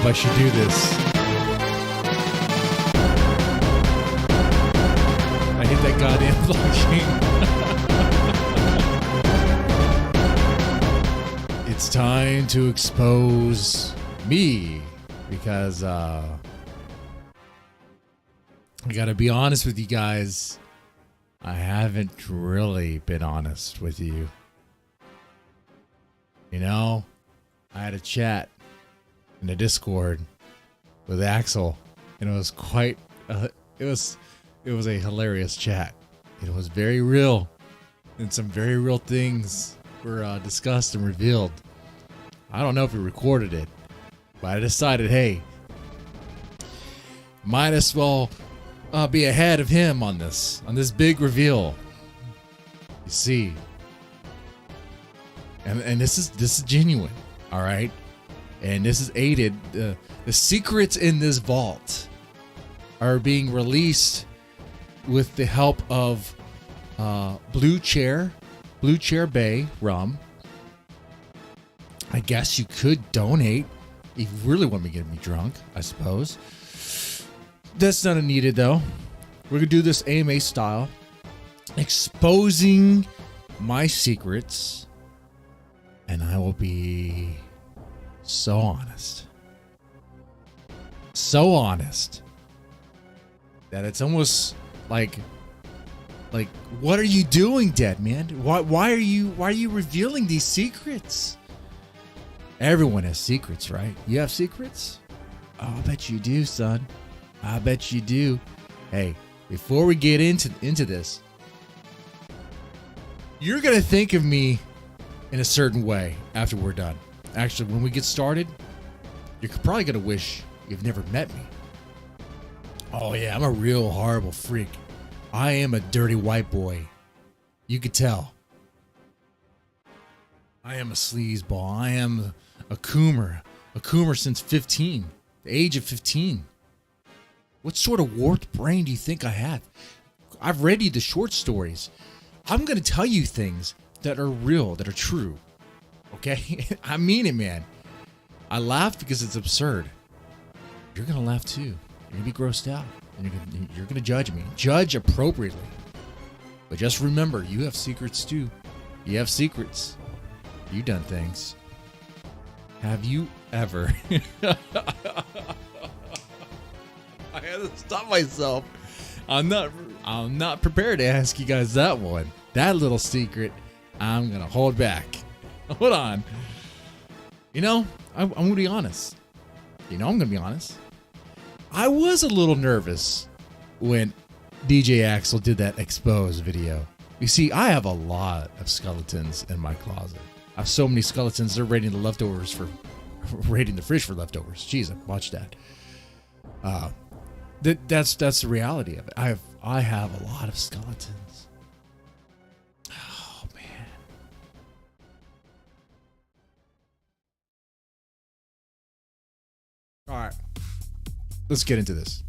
if I should do this. I hit that goddamn blockchain. It's time to expose me because I gotta be honest with you guys. I haven't really been honest with you. You know, I had a chat in the Discord with Axel, and it was quite it was a hilarious chat. It was very real, and some very real things were discussed and revealed. I don't know if we recorded it, but I decided, hey, might as well be ahead of him on this big reveal. You see, and this is genuine, all right, and this is aided. The secrets in this vault are being released with the help of Blue Chair Bay rum. I guess you could donate if you really want me to get me drunk, I suppose. That's not needed though. We're gonna do this AMA style, exposing my secrets, and I will be so honest that it's almost like what are you doing, Deadman? Why are you revealing these secrets? Everyone has secrets, right? You have secrets? Oh, I bet you do, son. I bet you do. Hey, before we get into this, you're gonna think of me in a certain way after we're done. Actually, when we get started, you're probably gonna wish you've never met me. Oh yeah, I'm a real horrible freak. I am a dirty white boy. You could tell. I am a sleazeball. I am a coomer since 15, the age of 15. What sort of warped brain do you think I have? I've read you the short stories. I'm going to tell you things that are real, that are true. Okay? I mean it, man. I laugh because it's absurd. You're going to laugh too. You're going to be grossed out. And you're going to judge me. Judge appropriately. But just remember, you have secrets too. You have secrets. You've done things. Have you ever... I had to stop myself. I'm not prepared to ask you guys that one. That little secret, I'm gonna hold back. Hold on. You know, I'm gonna be honest. I'm gonna be honest. I was a little nervous when DJ Axel did that exposed video. You see, I have a lot of skeletons in my closet. I have so many skeletons. They're raiding the leftovers for raiding the fridge for leftovers. Jeez, watch that. That's the reality of it. I have a lot of skeletons. Oh man. All right. Let's get into this.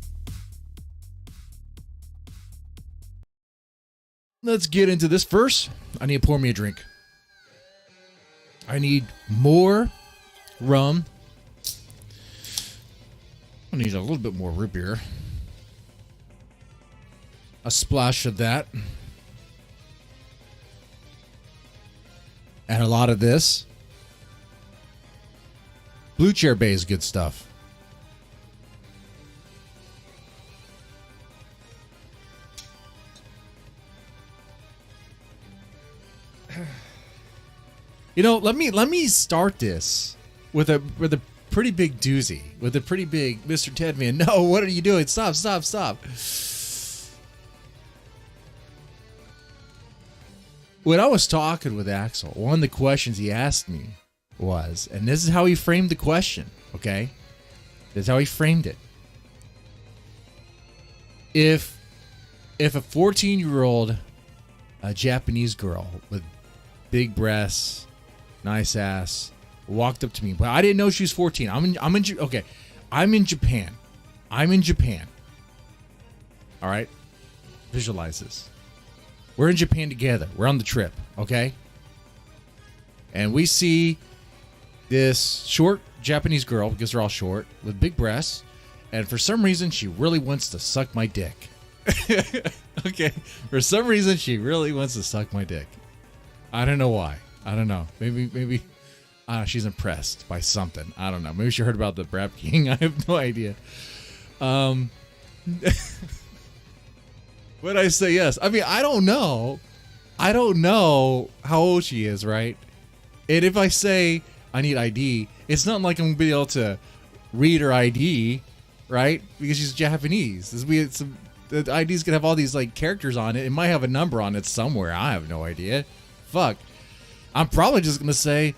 Let's get into this first. I need to pour me a drink. I need more rum. I need a little bit more root beer. A splash of that. And a lot of this. Blue Chair Bay is good stuff. You know, let me start this with a pretty big doozy, with a pretty big Mr.Deadman. No, what are you doing? Stop. When I was talking with Axel, one of the questions he asked me was, and this is how he framed the question, okay? This is how he framed it. If a 14-year-old Japanese girl with big breasts, nice ass, walked up to me, but I didn't know she was 14. I'm in Japan. All right? Visualize this. We're in Japan together. We're on the trip, okay? And we see this short Japanese girl, because they're all short, with big breasts, and for some reason she really wants to suck my dick. Okay, for some reason she really wants to suck my dick. I don't know why. I don't know. Maybe she's impressed by something. I don't know. Maybe she heard about the Brap King. I have no idea. Would I say yes? I mean, I don't know. I don't know how old she is, right? And if I say I need ID, it's not like I'm going to be able to read her ID, right? Because she's Japanese. The ID's going to have all these like characters on it. It might have a number on it somewhere. I have no idea. Fuck. I'm probably just going to say,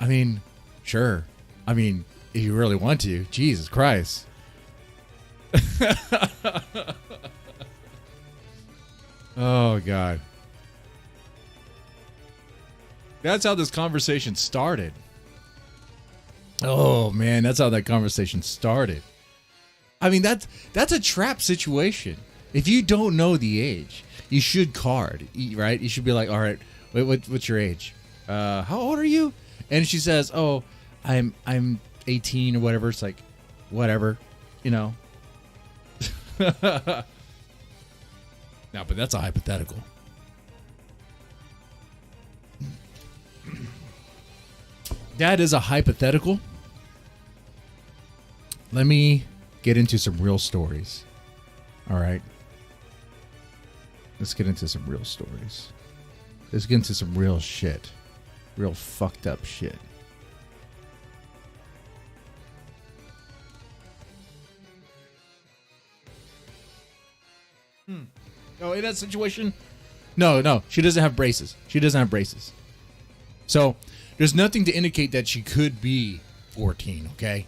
I mean, sure. I mean, if you really want to. Jesus Christ. Oh, God. That's how this conversation started. Oh, man, that's how that conversation started. I mean, that's a trap situation. If you don't know the age, you should card, right? You should be like, all right, what's your age? How old are you? And she says, oh, I'm 18 or whatever. It's like, whatever, you know. No, but that's a hypothetical. That is a hypothetical. Let me get into some real stories. All right. Let's get into some real stories. Let's get into some real shit. Real fucked up shit. Oh, in that situation? No, she doesn't have braces. She doesn't have braces. So, there's nothing to indicate that she could be 14, okay?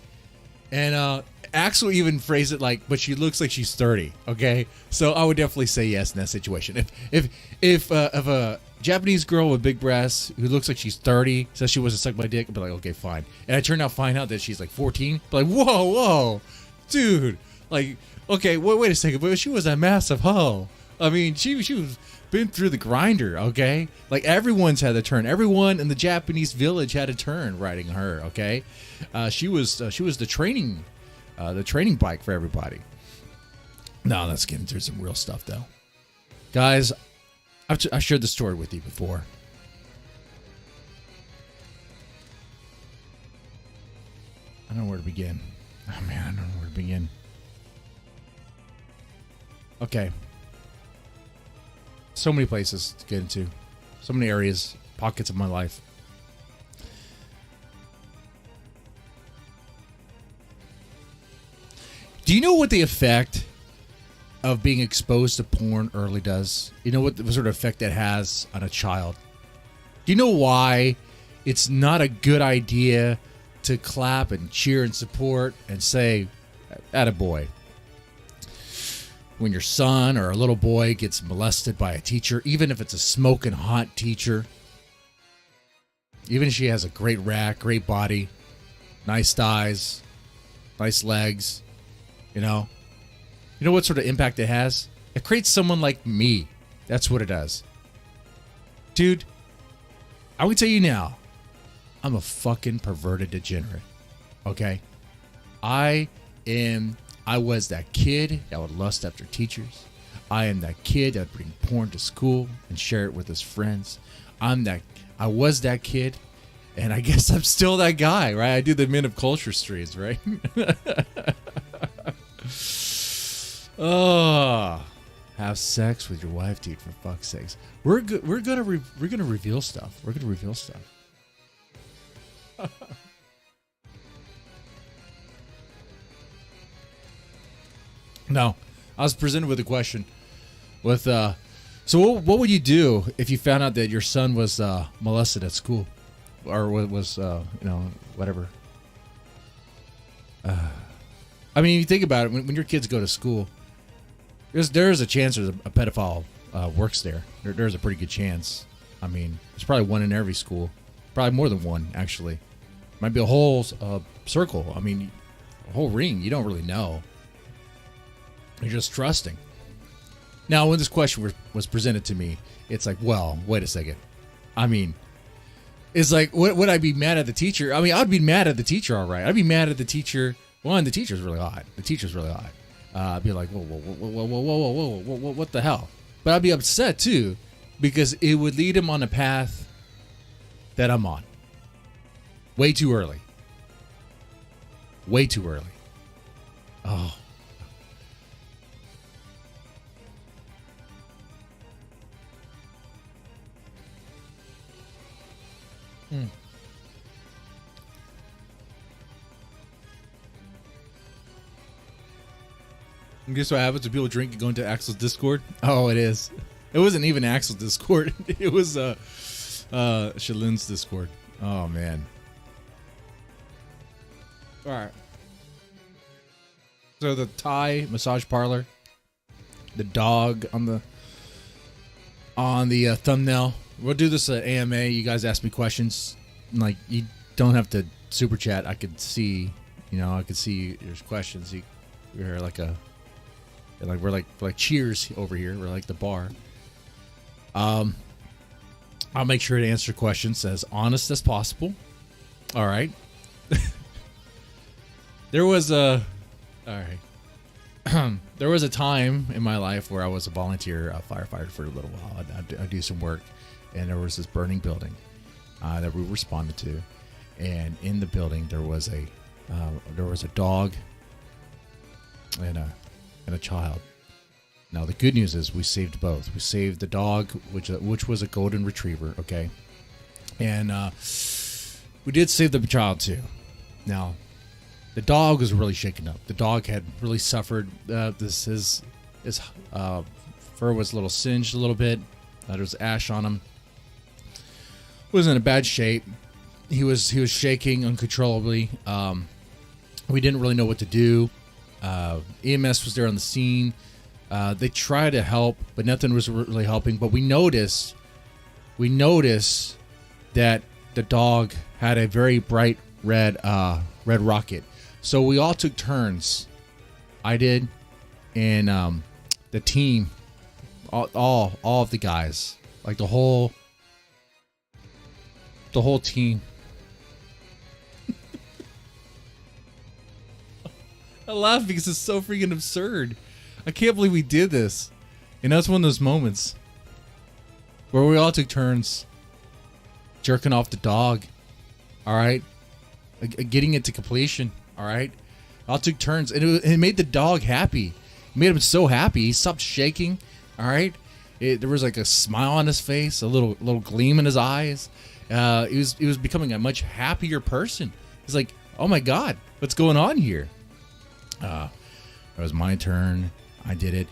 And Axel even phrased it like, but she looks like she's 30, okay? So, I would definitely say yes in that situation. If a Japanese girl with big breasts who looks like she's 30 says she wants to suck my dick, I'd be like, okay, fine. And I find out that she's like 14, I'd be like, whoa, dude. Like, okay, wait a second, but she was a massive hoe. I mean, she was been through the grinder, okay? Like, everyone's had a turn. Everyone in the Japanese village had a turn riding her, okay? She was the training bike for everybody. Now let's get into some real stuff, though, guys. I've shared the story with you before. I don't know where to begin. Oh man, I don't know where to begin. Okay. So many places to get into. So many areas, pockets of my life. Do you know what the effect of being exposed to porn early does? You know what sort of effect that has on a child? Do you know why it's not a good idea to clap and cheer and support and say, attaboy, when your son or a little boy gets molested by a teacher, even if it's a smoking hot teacher, even if she has a great rack, great body, nice thighs, nice legs, you know what sort of impact it has? It creates someone like me. That's what it does. Dude, I would tell you now, I'm a fucking perverted degenerate. Okay? I was that kid that would lust after teachers. I am that kid that would bring porn to school and share it with his friends. I was that kid, and I guess I'm still that guy, right? I do the Men of Culture streams, right? Oh, have sex with your wife, dude, for fuck's sakes. We're gonna reveal stuff. We're gonna reveal stuff. No, I was presented with a question. So what would you do if you found out that your son was molested at school, or was whatever? I mean, you think about it. When your kids go to school, there's a chance there's a pedophile works there. There's a pretty good chance. I mean, there's probably one in every school. Probably more than one, actually. Might be a whole circle. I mean, a whole ring. You don't really know. You're just trusting. Now, when this question was presented to me, it's like, well, wait a second. I mean, It's like, would I be mad at the teacher? I mean, I'd be mad at the teacher, all right. I'd be mad at the teacher. One, the teacher's really hot. The teacher's really hot. I'd be like, whoa, what the hell? But I'd be upset too, because it would lead him on a path that I'm on. Way too early. Way too early. Oh. And guess what happens when people drink and go into Axel's Discord? Oh, it is. It wasn't even Axel's Discord. It was Shaloon's Discord. Oh man. All right. So the Thai massage parlor, the dog on the thumbnail. We'll do this at AMA. You guys ask me questions. Like, you don't have to super chat. I could see, I could see your questions. We're like cheers over here. We're like the bar. I'll make sure to answer questions as honest as possible. All right. There was a time in my life where I was a volunteer firefighter for a little while. I'd do some work, and there was this burning building that we responded to, and in the building there was a dog and a child. Now the good news is we saved both. We saved the dog, which was a golden retriever, okay, and we did save the child too. Now, the dog was really shaken up. The dog had really suffered. His fur was a little singed a little bit. There was ash on him. Was in a bad shape. He was shaking uncontrollably. We didn't really know what to do. EMS was there on the scene. They tried to help, but nothing was really helping. But we noticed that the dog had a very bright red rocket. So we all took turns. I did, and the team, all of the guys, like the whole team. I laugh because it's so freaking absurd. I can't believe we did this, and that's one of those moments where we all took turns jerking off the dog. All right, getting it to completion. All right, all took turns, and it made the dog happy. It made him so happy. He stopped shaking. All right, there was like a smile on his face, a little gleam in his eyes. He was becoming a much happier person. He's like, oh my God, what's going on here? It was my turn. I did it.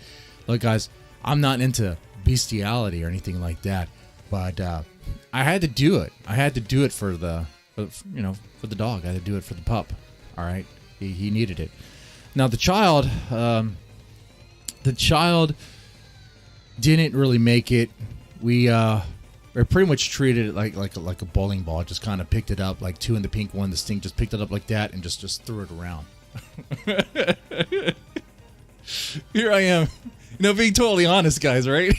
Look, guys, I'm not into bestiality or anything like that, but I had to do it. I had to do it for the dog. I had to do it for the pup. All right, he needed it. Now the child didn't really make it. We pretty much treated it like a bowling ball. Just kind of picked it up, like two in the pink, one in the stink. Just picked it up like that and just threw it around. Here I am, being totally honest, guys. Right?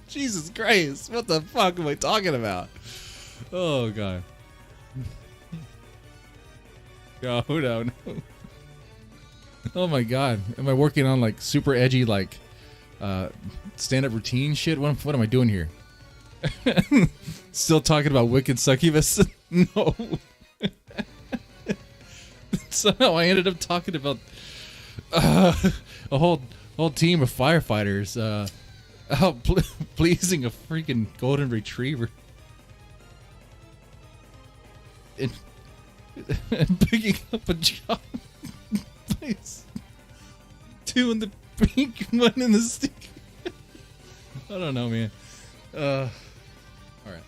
Jesus Christ, what the fuck am I talking about? Oh God. Oh no. Oh my God. Am I working on like super edgy like stand-up routine shit? What am I doing here? Still talking about wicked succubus? No. Somehow I ended up talking about a whole team of firefighters pleasing a freaking golden retriever. And picking up a job. Please. Two in the pink, one in the stick. I don't know, man. All right.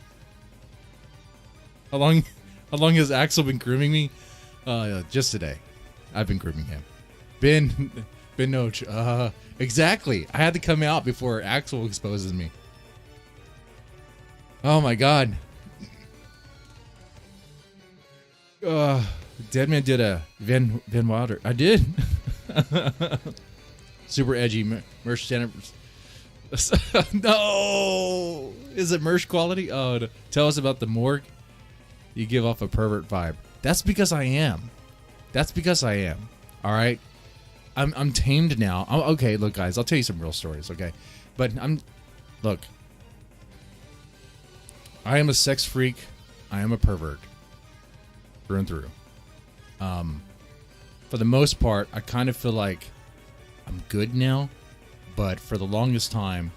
How long has Axel been grooming me? Just today. I've been grooming him. Ben Noach. Exactly. I had to come out before Axel exposes me. Oh my God. Deadman did a Van Wilder. I did. Super edgy merch stand-up. No, is it merch quality? Oh, no. Tell us about the morgue. You give off a pervert vibe. That's because I am. All right. I'm tamed now. Okay, look, guys, I'll tell you some real stories. Okay, but look. I am a sex freak. I am a pervert through and through. For the most part, I kind of feel like I'm good now, but for the longest time,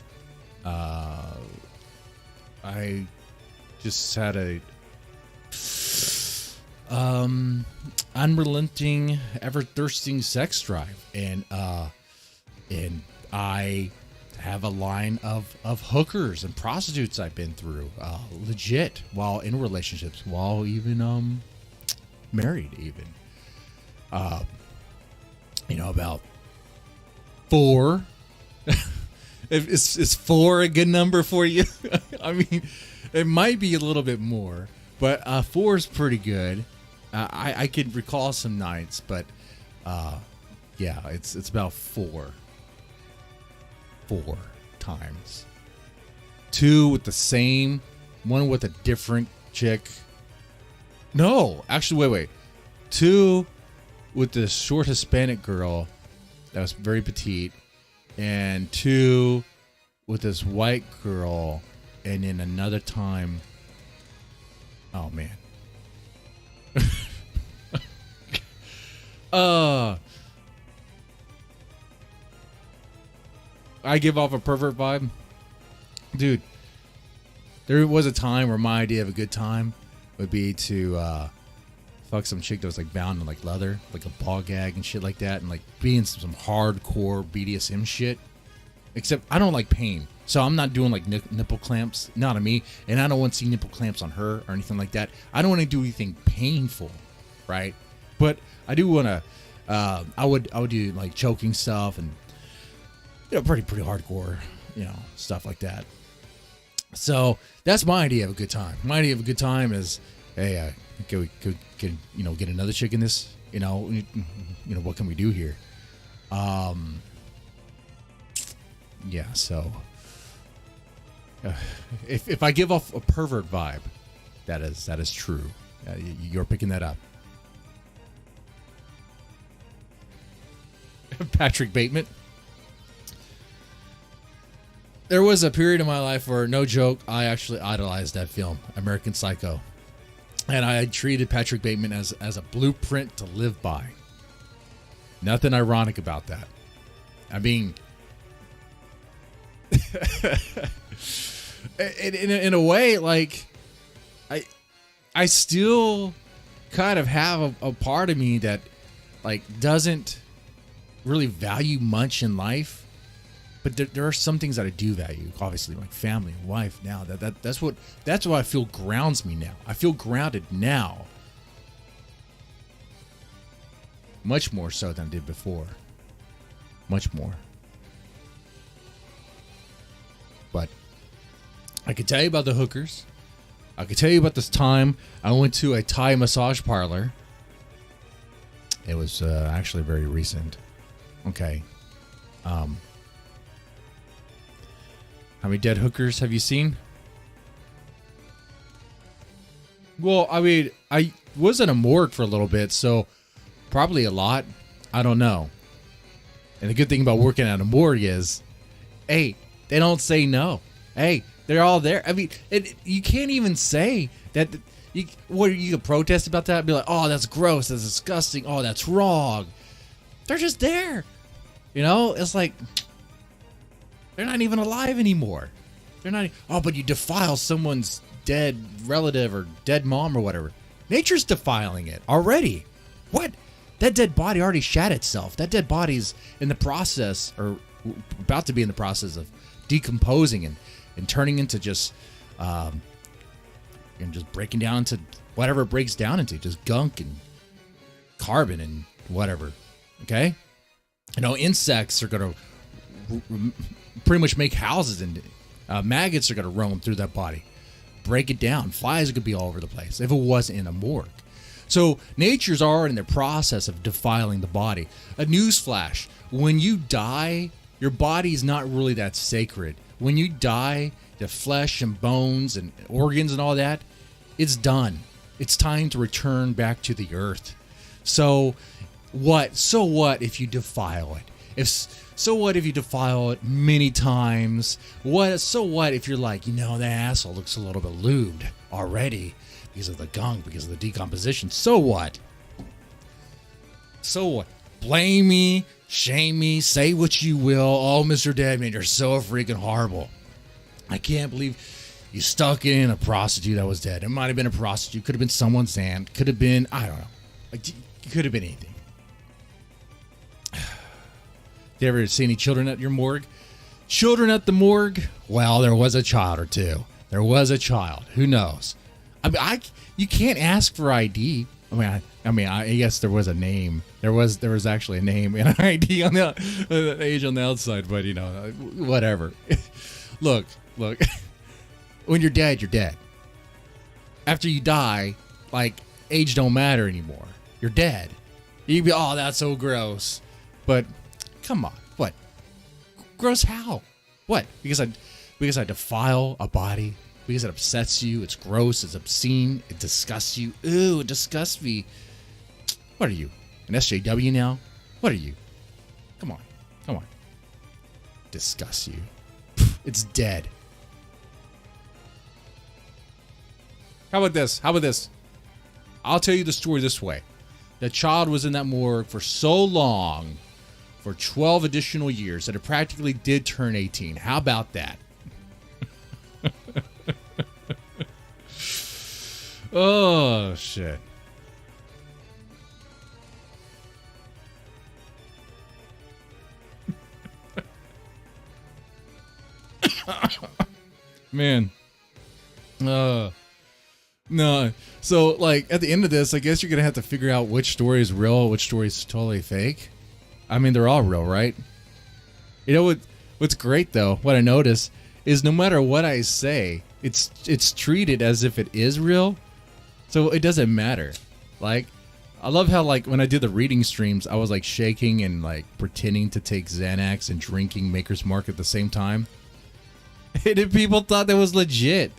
I just had a unrelenting, ever-thirsting sex drive, and I have a line of hookers and prostitutes I've been through, legit, while in relationships, while even married, even. About 4. Is 4 a good number for you? I mean, it might be a little bit more, but 4 is pretty good. I could recall some nights, but yeah, it's about 4 times. 2 with the same, 1 with a different chick. No, actually, wait. 2 with this short Hispanic girl that was very petite, and 2 with this white girl, and then another time. Oh man. I give off a pervert vibe, dude. There was a time where my idea of a good time would be to fuck some chick that was like bound in like leather, like a ball gag and shit like that, and like be in some hardcore BDSM shit. Except I don't like pain, so I'm not doing like nipple clamps, not on me, and I don't want to see nipple clamps on her or anything like that. I don't want to do anything painful, right? But I do want to. I would do like choking stuff and pretty hardcore, stuff like that. So that's my idea of a good time. My idea of a good time is, hey, can we get another chick in this? What can we do here? Yeah. So if I give off a pervert vibe, that is true. You're picking that up. Patrick Bateman. There was a period in my life where, no joke, I actually idolized that film, American Psycho. And I treated Patrick Bateman as a blueprint to live by. Nothing ironic about that. I mean, in a way, like, I still kind of have a part of me that, like, doesn't really value much in life. But there are some things that I do value, obviously, like family and wife. Now that's what I feel grounds me now. I feel grounded now, much more so than I did before. Much more. But I could tell you about the hookers. I could tell you about this time I went to a Thai massage parlor. It was actually very recent. Okay. How many dead hookers have you seen? Well, I mean, I was in a morgue for a little bit, so probably a lot. I don't know. And the good thing about working at a morgue is, hey, they don't say no. Hey, they're all there. I mean, you can't even say that. You can protest about that and be like, oh, that's gross, that's disgusting, oh, that's wrong. They're just there. It's like, they're not even alive anymore. They're not. Oh, but you defile someone's dead relative or dead mom or whatever. Nature's defiling it already. What? That dead body already shat itself. That dead body's in the process, or about to be in the process of decomposing and turning into just, and just breaking down into whatever it breaks down into, just gunk and carbon and whatever. Okay? Insects are going to pretty much make houses, and maggots are going to roam through that body, break it down. Flies are going to be all over the place if it wasn't in a morgue. So nature's already in the process of defiling the body. A newsflash: when you die, your body's not really that sacred. when you die, the flesh and bones and organs and all that, it's done. It's time to return back to the earth. So what? So what if you defile it? So what if you defile it many times? So what if you're like, the asshole looks a little bit lubed already because of the gunk, because of the decomposition. So what? So what? Blame me, shame me, say what you will. Oh, Mr. Deadman, you're so freaking horrible. I can't believe you stuck in a prostitute that was dead. It might have been a prostitute. Could have been someone's aunt. Could have been, I don't know. It could have been anything. You ever see any children at your morgue? Children at the morgue? Well, there was a child or two. There was a child. Who knows? You can't ask for ID. I guess there was a name. There was actually a name and an ID on the age on the outside, but whatever. Look. When you're dead, you're dead. After you die, age don't matter anymore. You're dead. You'd be, oh, that's so gross. But come on, what? Gross how? What? Because I defile a body? Because it upsets you? It's gross. It's obscene. It disgusts you. Ooh, it disgusts me. What are you? An SJW now? What are you? Come on. Disgusts you. It's dead. How about this? I'll tell you the story this way. The child was in that morgue for so long, for 12 additional years, that it practically did turn 18. How about that? Oh, shit. Man. No. So, at the end of this, I guess you're going to have to figure out which story is real, which story is totally fake. I mean, they're all real, right? What's great, though, what I notice is no matter what I say, it's treated as if it is real. So it doesn't matter. I love how, when I did the reading streams, I was, shaking and, pretending to take Xanax and drinking Maker's Mark at the same time. And people thought that was legit.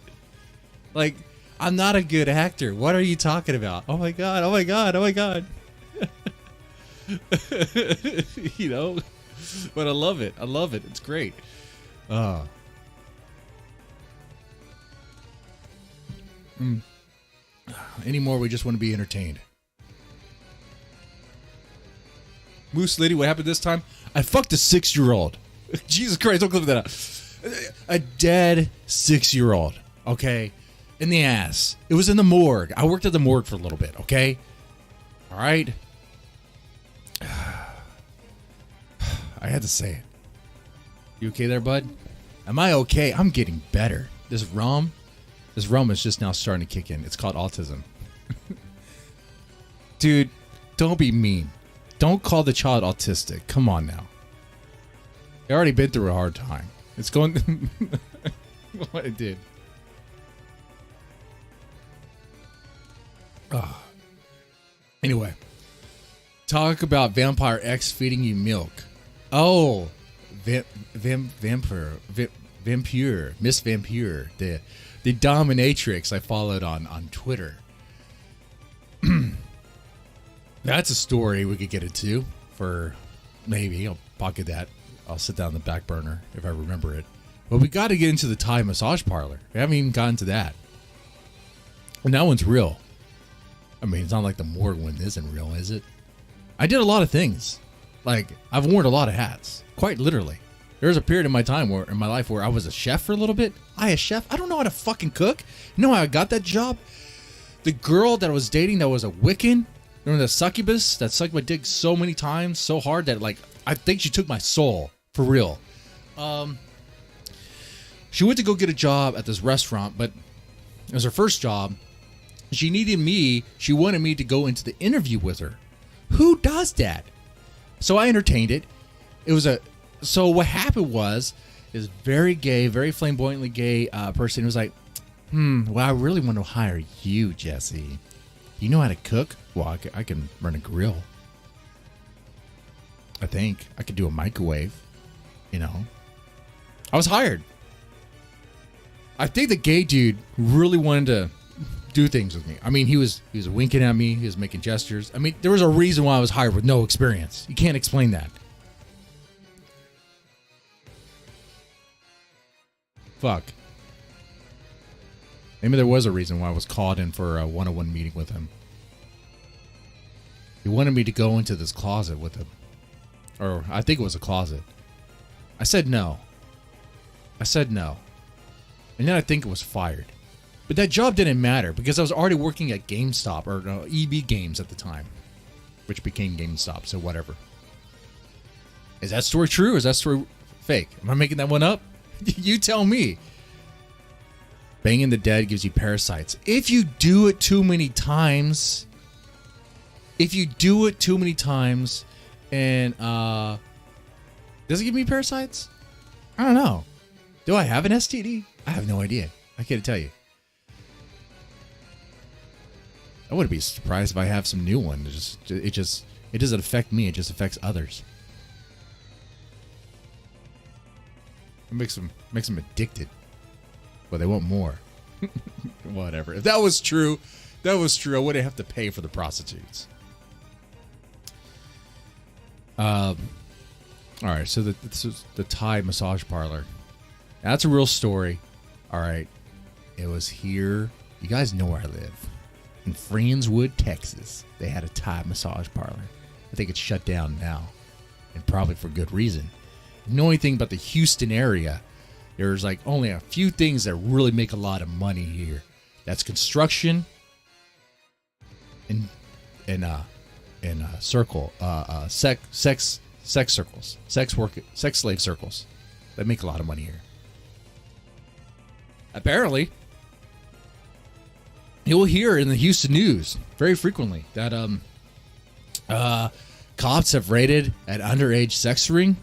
I'm not a good actor. What are you talking about? Oh my god. But I love it. It's great. Anymore, we just want to be entertained. Moose Lady, what happened this time? I fucked a 6-year-old. Jesus Christ, don't clip that out. A dead 6-year-old. Okay? In the ass. It was in the morgue. I worked at the morgue for a little bit, okay? All right? I had to say it. You okay there, bud? Am I okay? I'm getting better. This rum is just now starting to kick in. It's called autism. Dude, don't be mean. Don't call the child autistic. Come on now. I already been through a hard time. It's going... what it did. Anyway, talk about Vampire X feeding you milk. Oh, Vampire, Miss Vampire, the dominatrix I followed on Twitter. That's a story we could get into for maybe. I'll pocket that. I'll sit down on the back burner if I remember it. But we got to get into the Thai massage parlor. We haven't even gotten to that. And that one's real. I mean, it's not like the morgue one isn't real, is it? I did a lot of things. I've worn a lot of hats. Quite literally. There was a period in my life where I was a chef for a little bit. I don't know how to fucking cook. You know how I got that job? The girl that I was dating that was a Wiccan, remember the succubus that sucked my dick so many times, so hard that I think she took my soul. For real. She went to go get a job at this restaurant, but it was her first job. She wanted me to go into the interview with her. Who does that? So I entertained it. So what happened was, this very gay, very flamboyantly gay person was like, well, I really want to hire you, Jesse. You know how to cook? Well, I can run a grill. I think I could do a microwave. I was hired. I think the gay dude really wanted to do things with me. I mean, he was winking at me. He was making gestures. I mean, there was a reason why I was hired with no experience. You can't explain that. Fuck. Maybe there was a reason why I was called in for a one-on-one meeting with him. He wanted me to go into this closet with him. Or I think it was a closet. I said no. And then I think it was fired. But that job didn't matter because I was already working at GameStop, or no, EB Games at the time, which became GameStop, so whatever. Is that story true or is that story fake? Am I making that one up? You tell me. Banging the dead gives you parasites. If you do it too many times, and does it give me parasites? I don't know. Do I have an STD? I have no idea. I can't tell you. I wouldn't be surprised if I have some new one. It doesn't affect me. It just affects others. It makes them addicted, but they want more. Whatever. If that was true, I wouldn't have to pay for the prostitutes. All right. So this is the Thai massage parlor. That's a real story. All right. It was here. You guys know where I live. In Friendswood, Texas. They had a Thai massage parlor. I think it's shut down now. And probably for good reason. You know anything about the Houston area, there's like only a few things that really make a lot of money here. That's construction and sex circles, sex slave circles that make a lot of money here. Apparently, you'll hear in the Houston news very frequently that cops have raided an underage sex ring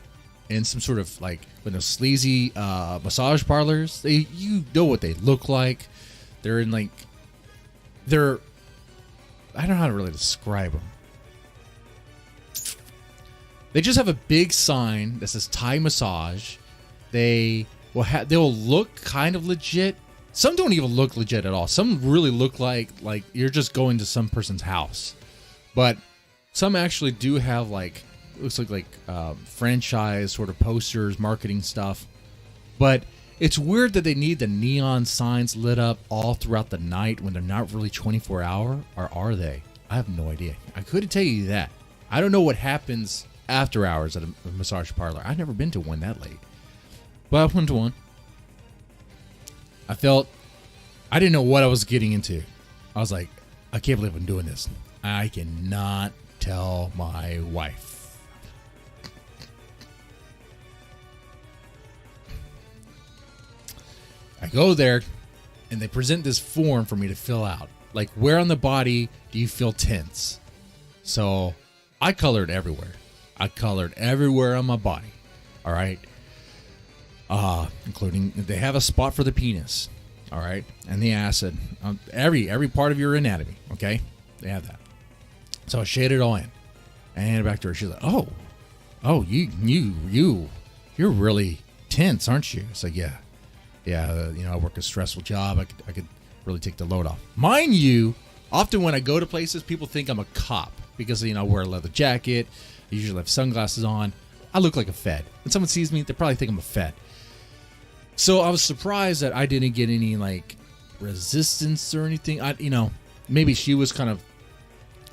in some sort of like sleazy massage parlors. You know what they look like. They're in like I don't know how to really describe them. They just have a big sign that says Thai massage. They'll look kind of legit. Some don't even look legit at all. Some really look like you're just going to some person's house. But some actually do have looks like franchise sort of posters, marketing stuff. But it's weird that they need the neon signs lit up all throughout the night when they're not really 24 hour, or are they? I have no idea. I couldn't tell you that. I don't know what happens after hours at a massage parlor. I've never been to one that late. But I went to one. I didn't know what I was getting into. I was like, I can't believe I'm doing this. I cannot tell my wife. I go there and they present this form for me to fill out. Like, where on the body do you feel tense? So I colored everywhere. I colored everywhere on my body. All right. Including they have a spot for the penis. All right. And the acid. Every part of your anatomy. Okay. They have that. So I shaded it all in. And I handed it back to her. She's like, oh, you're really tense, aren't you? It's like, yeah. I work a stressful job. I could really take the load off. Mind you, often when I go to places, people think I'm a cop because, I wear a leather jacket. I usually have sunglasses on. I look like a Fed. When someone sees me, they probably think I'm a Fed. So I was surprised that I didn't get any resistance or anything. Maybe she was kind of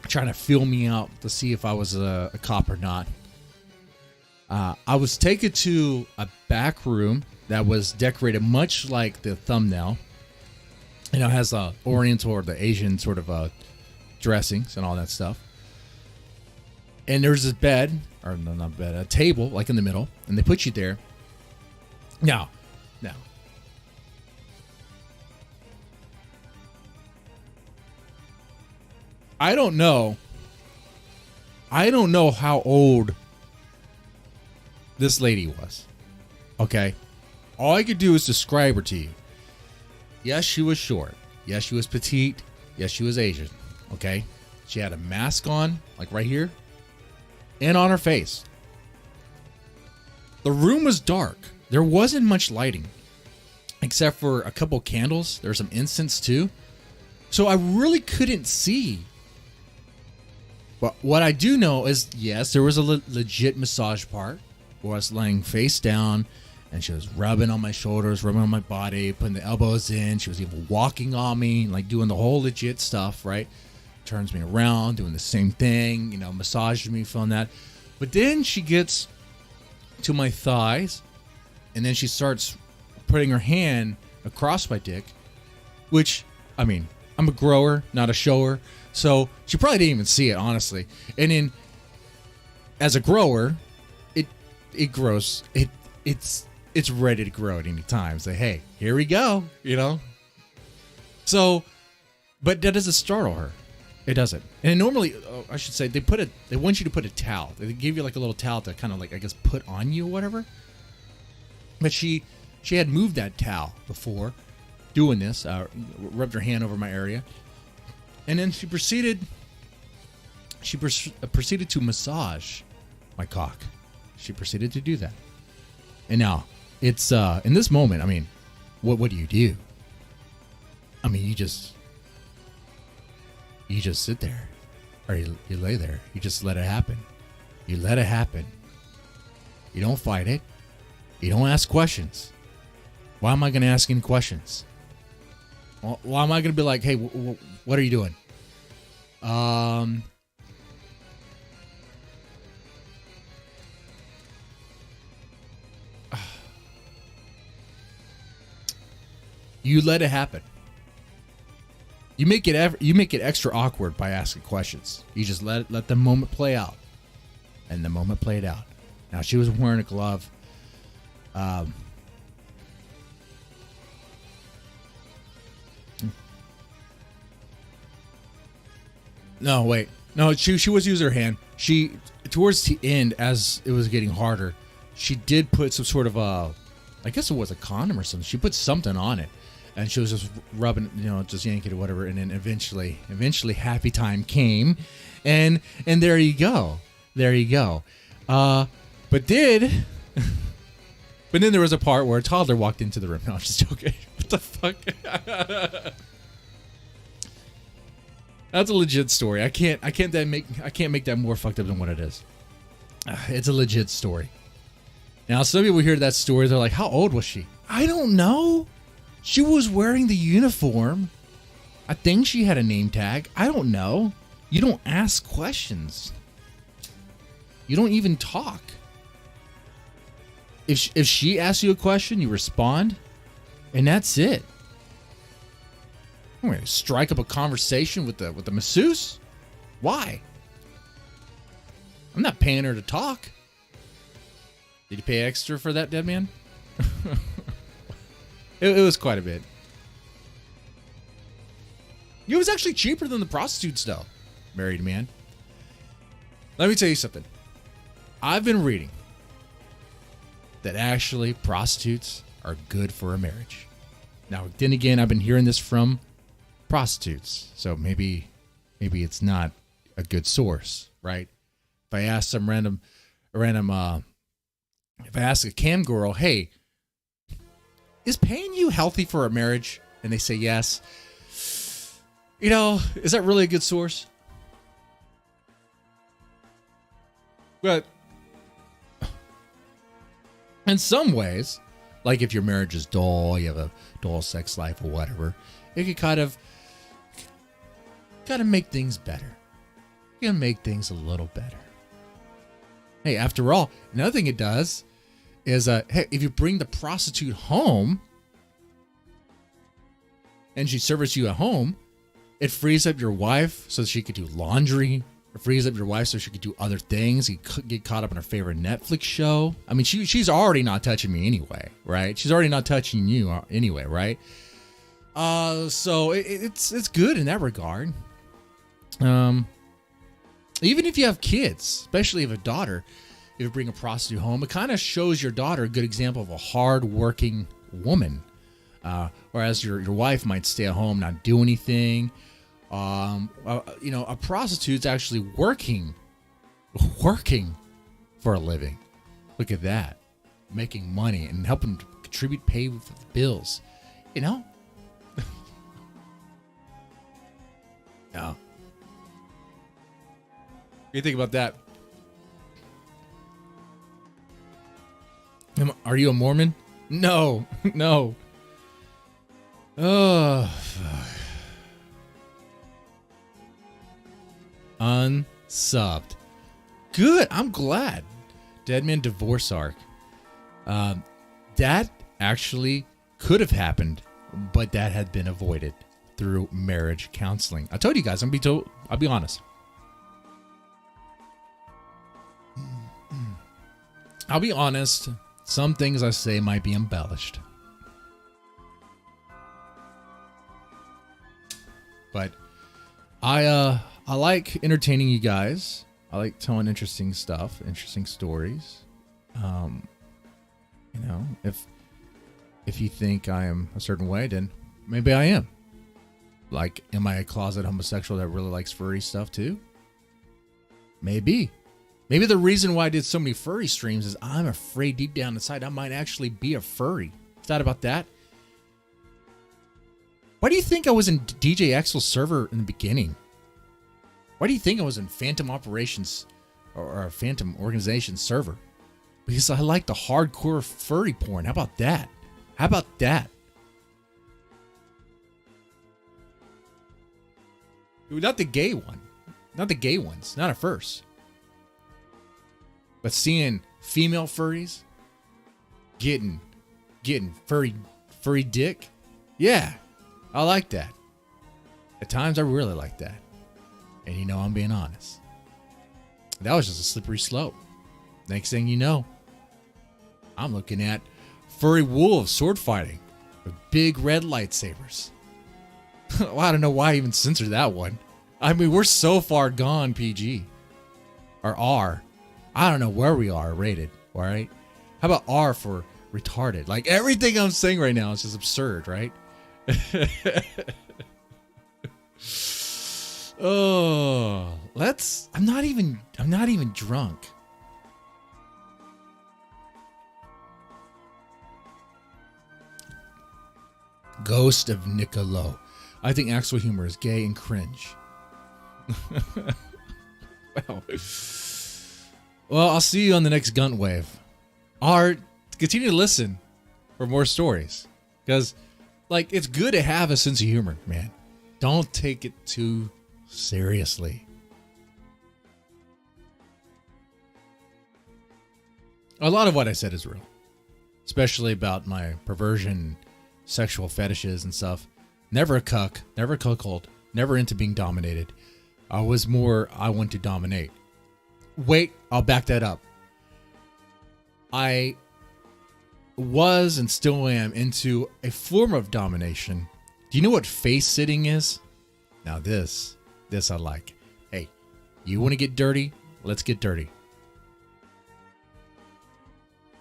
trying to feel me out to see if I was a cop or not. I was taken to a back room that was decorated much like the thumbnail. It has the Oriental or the Asian sort of dressings and all that stuff. And there's this bed, or no, not bed, a table like in the middle, and they put you there. Now, I don't know how old this lady was. Okay? All I could do is describe her to you. Yes, she was short. Yes, she was petite. Yes, she was Asian. Okay? She had a mask on, like right here, and on her face. The room was dark. There wasn't much lighting. except for a couple candles. There's some incense too. So I really couldn't see. But what I do know is, yes, there was a legit massage part where I was laying face down and she was rubbing on my shoulders, rubbing on my body, putting the elbows in. She was even walking on me, like doing the whole legit stuff, right? Turns me around, doing the same thing, massaging me, feeling that. But then she gets to my thighs and then she starts putting her hand across my dick, which, I mean, I'm a grower, not a shower. So she probably didn't even see it, honestly. And then, as a grower, it grows. It's ready to grow at any time. Say, hey, here we go. So, but that doesn't startle her. It doesn't. And normally, I should say, they want you to put a towel. They give you like a little towel to kind of like, I guess, put on you or whatever. But she had moved that towel before doing this. Rubbed her hand over my area. And then she proceeded to massage my cock. She proceeded to do that. And now, it's in this moment, I mean, what do you do? I mean, you just sit there. Or you lay there. You just let it happen. You let it happen. You don't fight it. You don't ask questions. Why am I going to ask any questions? Why am I going to be like, hey, what are you doing? You let it happen. You make it extra awkward by asking questions. You just let the moment play out. And the moment played out. Now, she was wearing a glove. No, wait. No, she was using her hand. She, towards the end, as it was getting harder, she did put some sort of I guess it was a condom or something. She put something on it. And she was just rubbing, just yanking it or whatever. And then eventually happy time came. And there you go. There you go. But then there was a part where a toddler walked into the room. No, I'm just joking. What the fuck? That's a legit story. I can't make that more fucked up than what it is. It's a legit story. Now, some people hear that story, they're like, how old was she? I don't know. She was wearing the uniform. I think she had a name tag. I don't know. You don't ask questions. You don't even talk. If she asks you a question, you respond, and that's it. I'm going to strike up a conversation with the masseuse. Why? I'm not paying her to talk. Did you pay extra for that, Deadman? It was quite a bit. It was actually cheaper than the prostitutes, though, married man. Let me tell you something. I've been reading that actually prostitutes are good for a marriage. Now, then again, I've been hearing this from prostitutes, so maybe it's not a good source, right? If I ask some if I ask a cam girl, hey, is paying you healthy for a marriage? And they say yes. Is that really a good source? But in some ways, like if your marriage is dull, you have a dull sex life or whatever, it could kind of make things better. You can make things a little better. Hey, after all, another thing it does is, hey, if you bring the prostitute home and she serves you at home, it frees up your wife so she could do laundry. It frees up your wife so she could do other things. You could get caught up in her favorite Netflix show. I mean, she's already not touching me anyway, right? She's already not touching you anyway, right? So it's good in that regard. Even if you have kids, especially if you have a daughter, if you bring a prostitute home, it kind of shows your daughter a good example of a hard-working woman. Whereas your wife might stay at home, not do anything. A prostitute's actually working for a living. Look at that. Making money and helping to contribute, pay with bills. You know? Yeah. What do you think about that? Are you a Mormon? No. No. Oh, fuck. Unsubbed. Good. I'm glad. Deadman divorce arc. That actually could have happened, but that had been avoided through marriage counseling. I told you guys, I'll be honest. I'll be honest. Some things I say might be embellished. But I like entertaining you guys. I like telling interesting stuff, interesting stories. You know, if you think I am a certain way, then maybe I am. Like, am I a closet homosexual that really likes furry stuff too? Maybe. Maybe the reason why I did so many furry streams is I'm afraid deep down inside I might actually be a furry. Thought about that? Why do you think I was in DJ Axel's server in the beginning? Why do you think I was in Phantom Operations or a Phantom Organization server? Because I like the hardcore furry porn. How about that? How about that? Not the gay one. Not the gay ones. Not at first. But seeing female furries getting furry dick. Yeah. I like that. At times I really like that. And you know I'm being honest. That was just a slippery slope. Next thing you know, I'm looking at furry wolves sword fighting with big red lightsabers. Well, I don't know why I even censored that one. I mean, we're so far gone PG. Or R. I don't know where we are rated, all right? How about R for retarded? Like, everything I'm saying right now is just absurd, right? Oh, I'm not even drunk. Ghost of Nicolo. I think actual humor is gay and cringe. Well, I'll see you on the next Gunt Wave. Or continue to listen for more stories. Because, like, it's good to have a sense of humor, man. Don't take it too seriously. A lot of what I said is real. Especially about my perversion, sexual fetishes and stuff. Never a cuck, never a cuckold, never into being dominated. I want to dominate. Wait, I'll back that up. I was and still am into a form of domination. Do you know what face sitting is? Now this I like. Hey, you want to get dirty? Let's get dirty.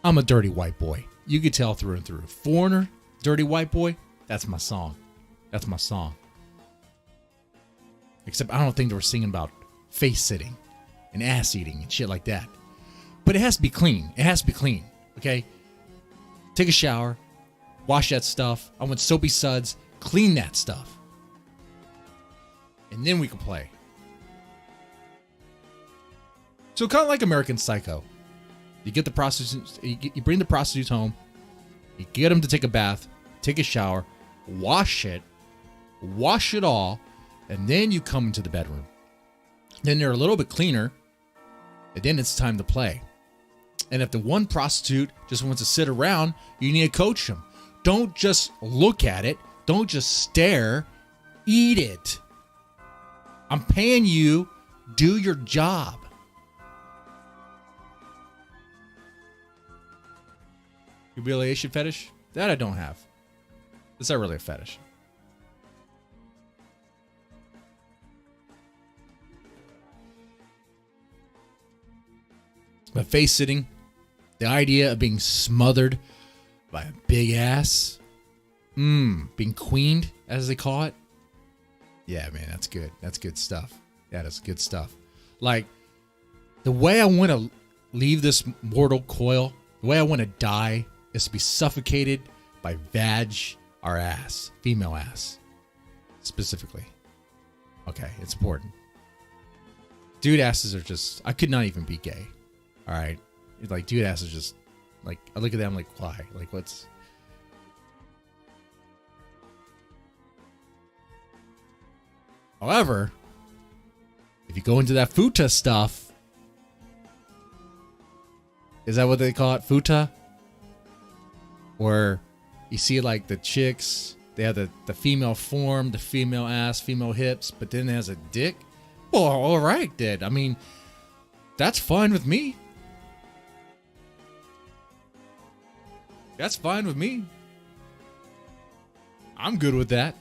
I'm a dirty white boy. You could tell through and through. Foreigner, dirty white boy, that's my song. That's my song. Except I don't think they were singing about face sitting and ass eating and shit like that. But it has to be clean. It has to be clean. Okay? Take a shower. Wash that stuff. I want soapy suds. Clean that stuff. And then we can play. So kind of like American Psycho. You get the prostitutes, you bring the prostitutes home. You get them to take a bath, take a shower, wash it all, and then you come into the bedroom. Then they're a little bit cleaner, and then it's time to play. And if the one prostitute just wants to sit around, you need to coach them. Don't just look at it. Don't just stare. Eat it. I'm paying you. Do your job. Humiliation fetish? That I don't have. It's not really a fetish. But face sitting, the idea of being smothered by a big ass, being queened, as they call it. Yeah, man, that's good. That's good stuff. Yeah, that's good stuff. Like, the way I want to leave this mortal coil, the way I want to die is to be suffocated by vag our ass, female ass, specifically. Okay, it's important. Dude asses are just, I could not even be gay. All right. Like, dude asses are just, like, I look at them like, why? Like, what's. However, if you go into that futa stuff, is that what they call it? Futa? Where you see, like, the chicks, they have the female form, the female ass, female hips, but then it has a dick. Well, all right, then. I mean, that's fine with me. That's fine with me. I'm good with that.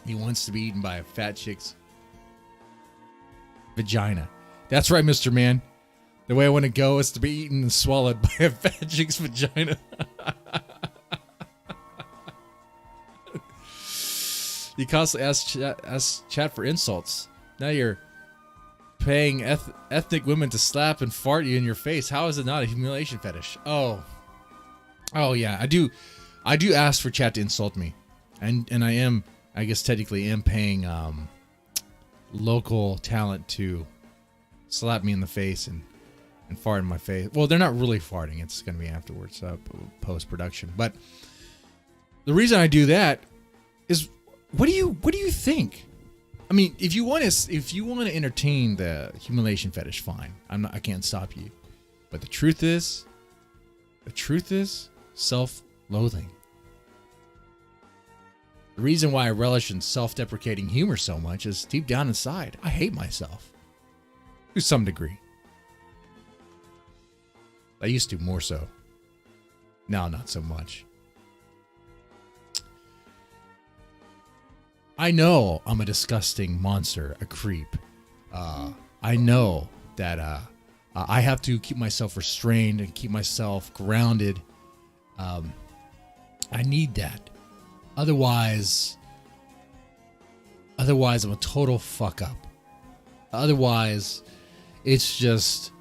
He wants to be eaten by a fat chick's vagina. That's right, Mr. Man. The way I want to go is to be eaten and swallowed by a fat chick's vagina. You constantly ask chat for insults. Now you're paying ethnic women to slap and fart you in your face. How is it not a humiliation fetish? Oh yeah, I do ask for chat to insult me, and I am, I guess technically am paying local talent to slap me in the face and fart in my face. Well, they're not really farting. It's going to be afterwards, post production. But the reason I do that is. What do you think? I mean, if you want to entertain the humiliation fetish, fine. I can't stop you. But the truth is self-loathing. The reason why I relish in self-deprecating humor so much is deep down inside, I hate myself. To some degree. I used to more so. Now, not so much. I know I'm a disgusting monster, a creep. I know that I have to keep myself restrained and keep myself grounded. I need that. Otherwise I'm a total fuck up. Otherwise, it's just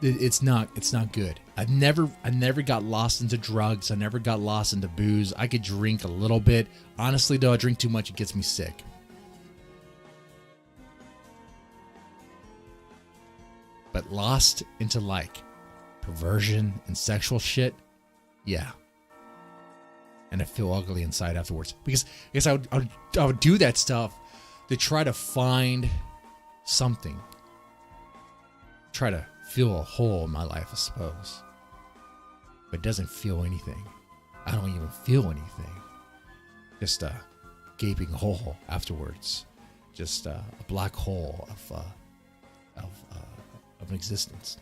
it's not good. I never got lost into drugs. I never got lost into booze. I could drink a little bit. Honestly, though, I drink too much, it gets me sick. But lost into, like, perversion and sexual shit, yeah. And I feel ugly inside afterwards. Because I guess I would do that stuff to try to find something. Try to fill a hole in my life, I suppose. But it doesn't feel anything. I don't even feel anything. Just a gaping hole afterwards. Just a black hole of an existence.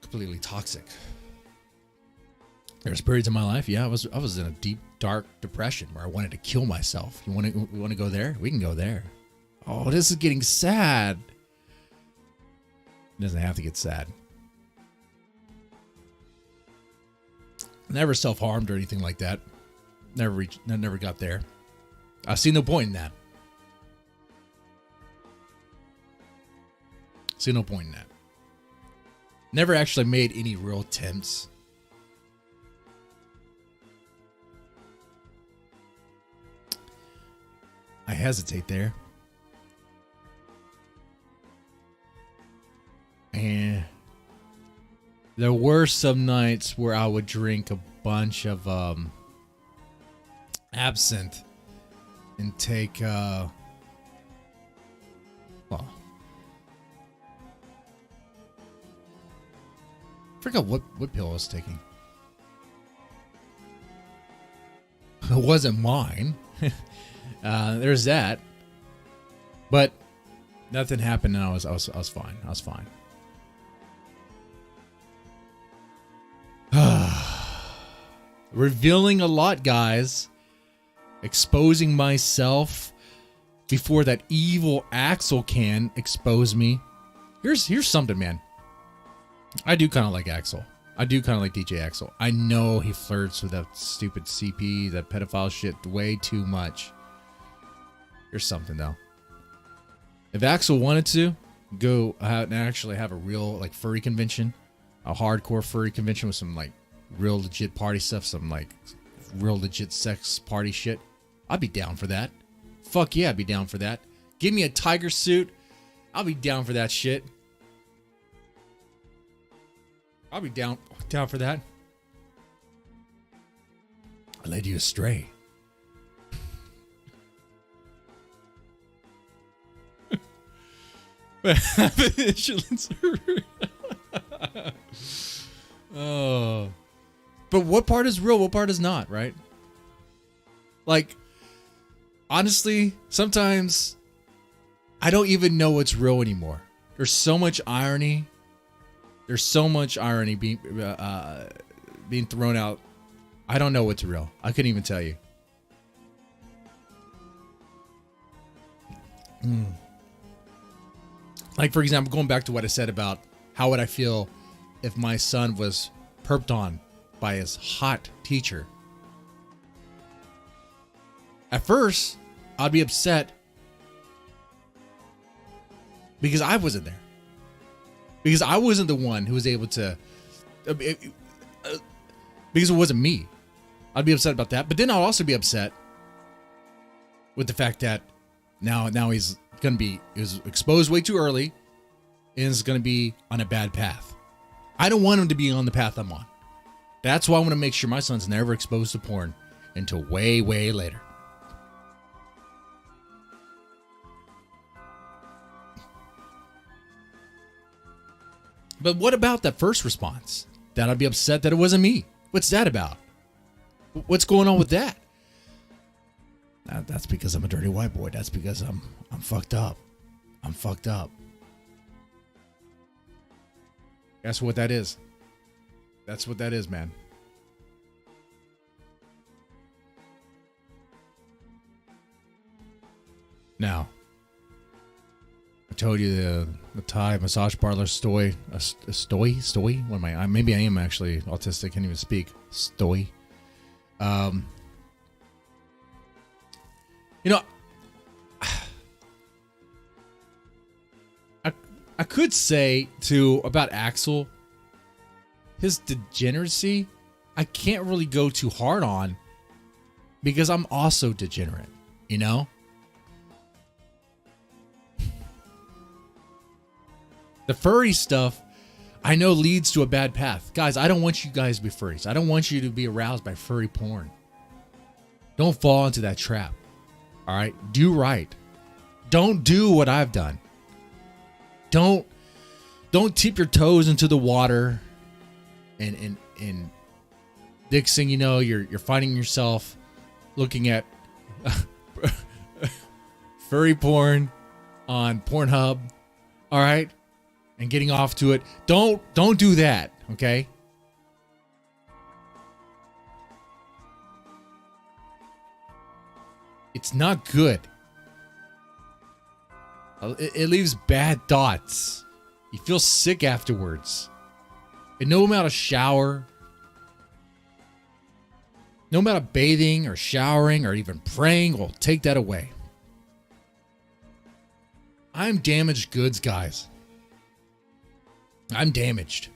Completely toxic. There's periods in my life, yeah, I was in a deep, dark depression where I wanted to kill myself. We want to go there? We can go there. Oh, this is getting sad. It doesn't have to get sad. Never self-harmed or anything like that. Never got there. I see no point in that. See no point in that. Never actually made any real attempts. I hesitate there. And there were some nights where I would drink a bunch of absinthe and take well, I forgot what pill I was taking. It wasn't mine. There's that. But nothing happened and I was fine. I was fine. Revealing a lot, guys. Exposing myself before that evil Axel can expose me. Here's something, man. I do kind of like Axel. I do kind of like DJ Axel. I know he flirts with that stupid CP, that pedophile shit way too much. Here's something, though. If Axel wanted to go out and actually have a real, like, furry convention, a hardcore furry convention with some, like, real legit party stuff, some like real legit sex party shit, I'd be down for that. Fuck yeah, I'd be down for that. Give me a tiger suit. I'll be down for that shit. I'll be down for that. I led you astray. Oh. But what part is real? What part is not, right? Like, honestly, sometimes I don't even know what's real anymore. There's so much irony. There's so much irony being thrown out. I don't know what's real. I couldn't even tell you. Like, for example, going back to what I said about how would I feel if my son was perped on by his hot teacher. At first, I'd be upset because I wasn't there. Because I wasn't the one who was able to... because it wasn't me. I'd be upset about that. But then I'll also be upset with the fact that now he's going to be... He was exposed way too early and is going to be on a bad path. I don't want him to be on the path I'm on. That's why I want to make sure my son's never exposed to porn until way, way later. But what about that first response? That I'd be upset that it wasn't me. What's that about? What's going on with that? That's because I'm a dirty white boy. That's because I'm fucked up. I'm fucked up. That's what that is. That's what that is, man. Now, I told you the Thai massage parlor story. Story? What am I? Maybe I am actually autistic. Can't even speak. Story. You know, I could say about Axel, his degeneracy, I can't really go too hard on because I'm also degenerate, you know? The furry stuff, I know leads to a bad path. Guys, I don't want you guys to be furries. I don't want you to be aroused by furry porn. Don't fall into that trap. All right? Do right. Don't do what I've done. Don't tip your toes into the water and next thing you know, you're finding yourself looking at furry porn on Pornhub. All right? And getting off to it. Don't do that, okay? It's not good. It leaves bad thoughts. You feel sick afterwards. And no amount of shower, no amount of bathing or showering or even praying will take that away. I'm damaged goods, guys. I'm damaged.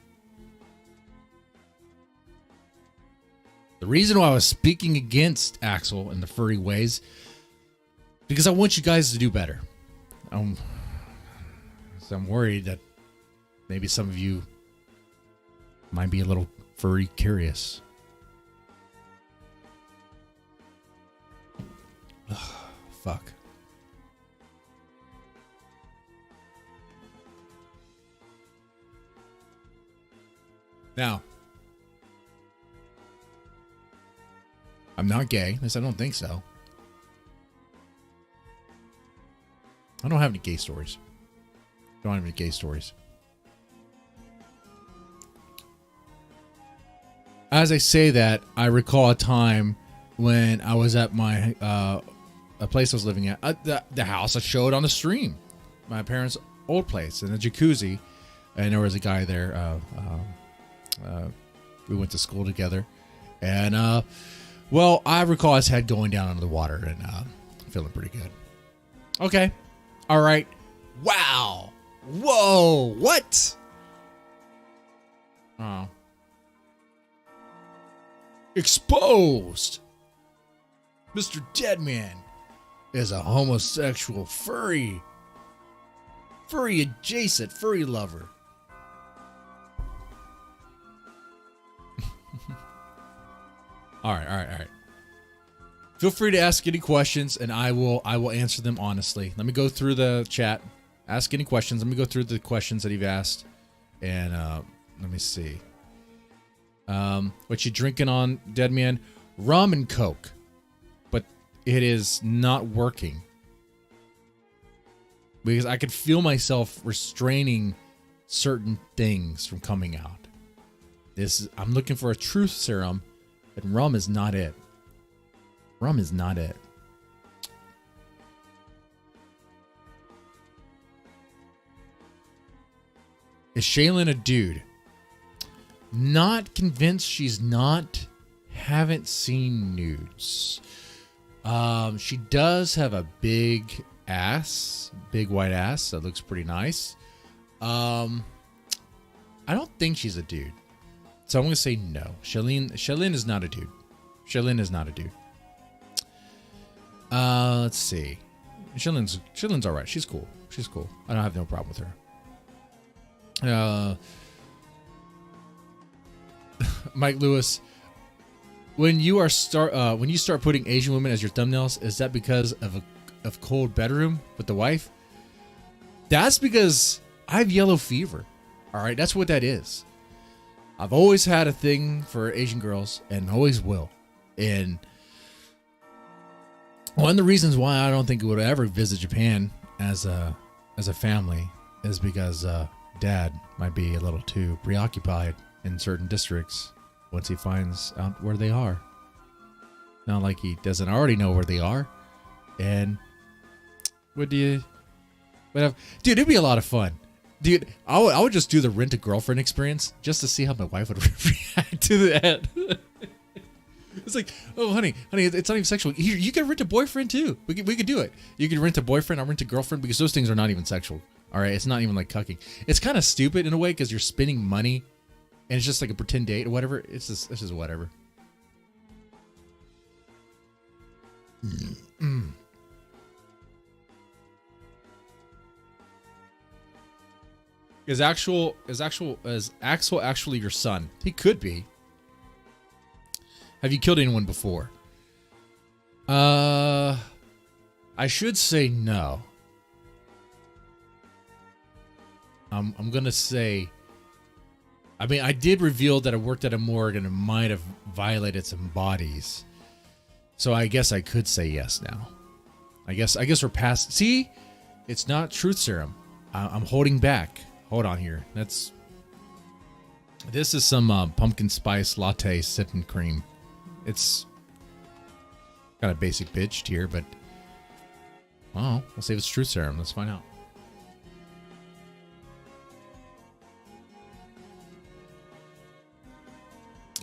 The reason why I was speaking against Axel in the furry ways, because I want you guys to do better. So I'm worried that maybe some of you might be a little furry curious. Ugh, fuck. Now, I'm not gay. At least I don't think so. I don't have any gay stories. Don't have any gay stories. As I say that, I recall a time when I was at my a place I was living at, the house I showed on the stream, my parents' old place, in a jacuzzi, and there was a guy there. We went to school together, and well, I recall his head going down under the water and feeling pretty good. Okay, all right, wow, whoa, what? Oh, Exposed. Mr. Deadman is a homosexual furry adjacent furry lover. All right. Feel free to ask any questions, and I will answer them honestly. Let me go through the chat. Ask any questions. Let me go through the questions that you've asked, and let me see. What you drinking on, Deadman? Rum and Coke, but it is not working because I could feel myself restraining certain things from coming out. I'm looking for a truth serum, and rum is not it. Rum is not it. Is Shaylin a dude? Not convinced she's not. Haven't seen nudes. She does have a big ass, big white ass that looks pretty nice. I don't think she's a dude, so I'm gonna say no. Shaylin is not a dude. Shaylin is not a dude. Let's see. Shaylin's all right. She's cool. I don't have no problem with her. Mike Lewis, when you start putting Asian women as your thumbnails, is that because of cold bedroom with the wife? That's because I have yellow fever. All right, that's what that is. I've always had a thing for Asian girls and always will. And one of the reasons why I don't think we would ever visit Japan as a family is because Dad might be a little too preoccupied in certain districts once he finds out where they are. Not like he doesn't already know where they are. And dude, it'd be a lot of fun. Dude, I would just do the rent a girlfriend experience just to see how my wife would react to that. It's like, oh, honey, it's not even sexual. You can rent a boyfriend too. We could do it. You can rent a boyfriend, I'll rent a girlfriend, because those things are not even sexual. All right, it's not even like cucking. It's kind of stupid in a way because you're spending money, and it's just like a pretend date or whatever. It's just whatever. Is Axel actually your son? He could be. Have you killed anyone before? I should say no. I'm gonna say, I mean, I did reveal that I worked at a morgue and it might have violated some bodies. So I guess I could say yes now. I guess we're past. See, it's not truth serum. I'm holding back. Hold on here. This is some pumpkin spice latte sipping cream. It's got a basic pitch here, but oh, we'll see if it's truth serum. Let's find out.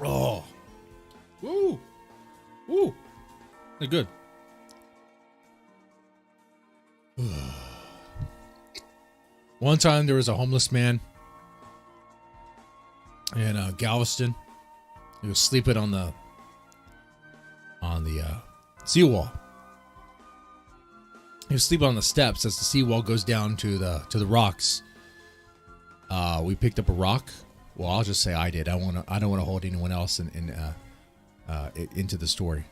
Oh, woo, they're good. One time there was a homeless man in Galveston. He was sleeping on the seawall. He was sleeping on the steps as the seawall goes down to the rocks. We picked up a rock. Well, I'll just say I did. I don't want to hold anyone else into the story.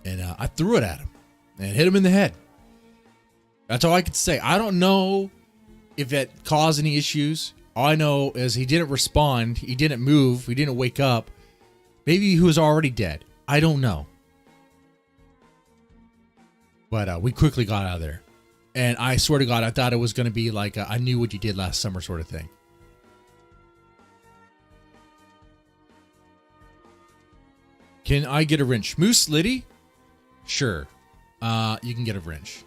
And I threw it at him and hit him in the head. That's all I could say. I don't know if that caused any issues. All I know is he didn't respond. He didn't move. He didn't wake up. Maybe he was already dead. I don't know. But we quickly got out of there. And I swear to God, I thought it was going to be like I knew what you did last summer sort of thing. Can I get a wrench? Moose Liddy? Sure. You can get a wrench.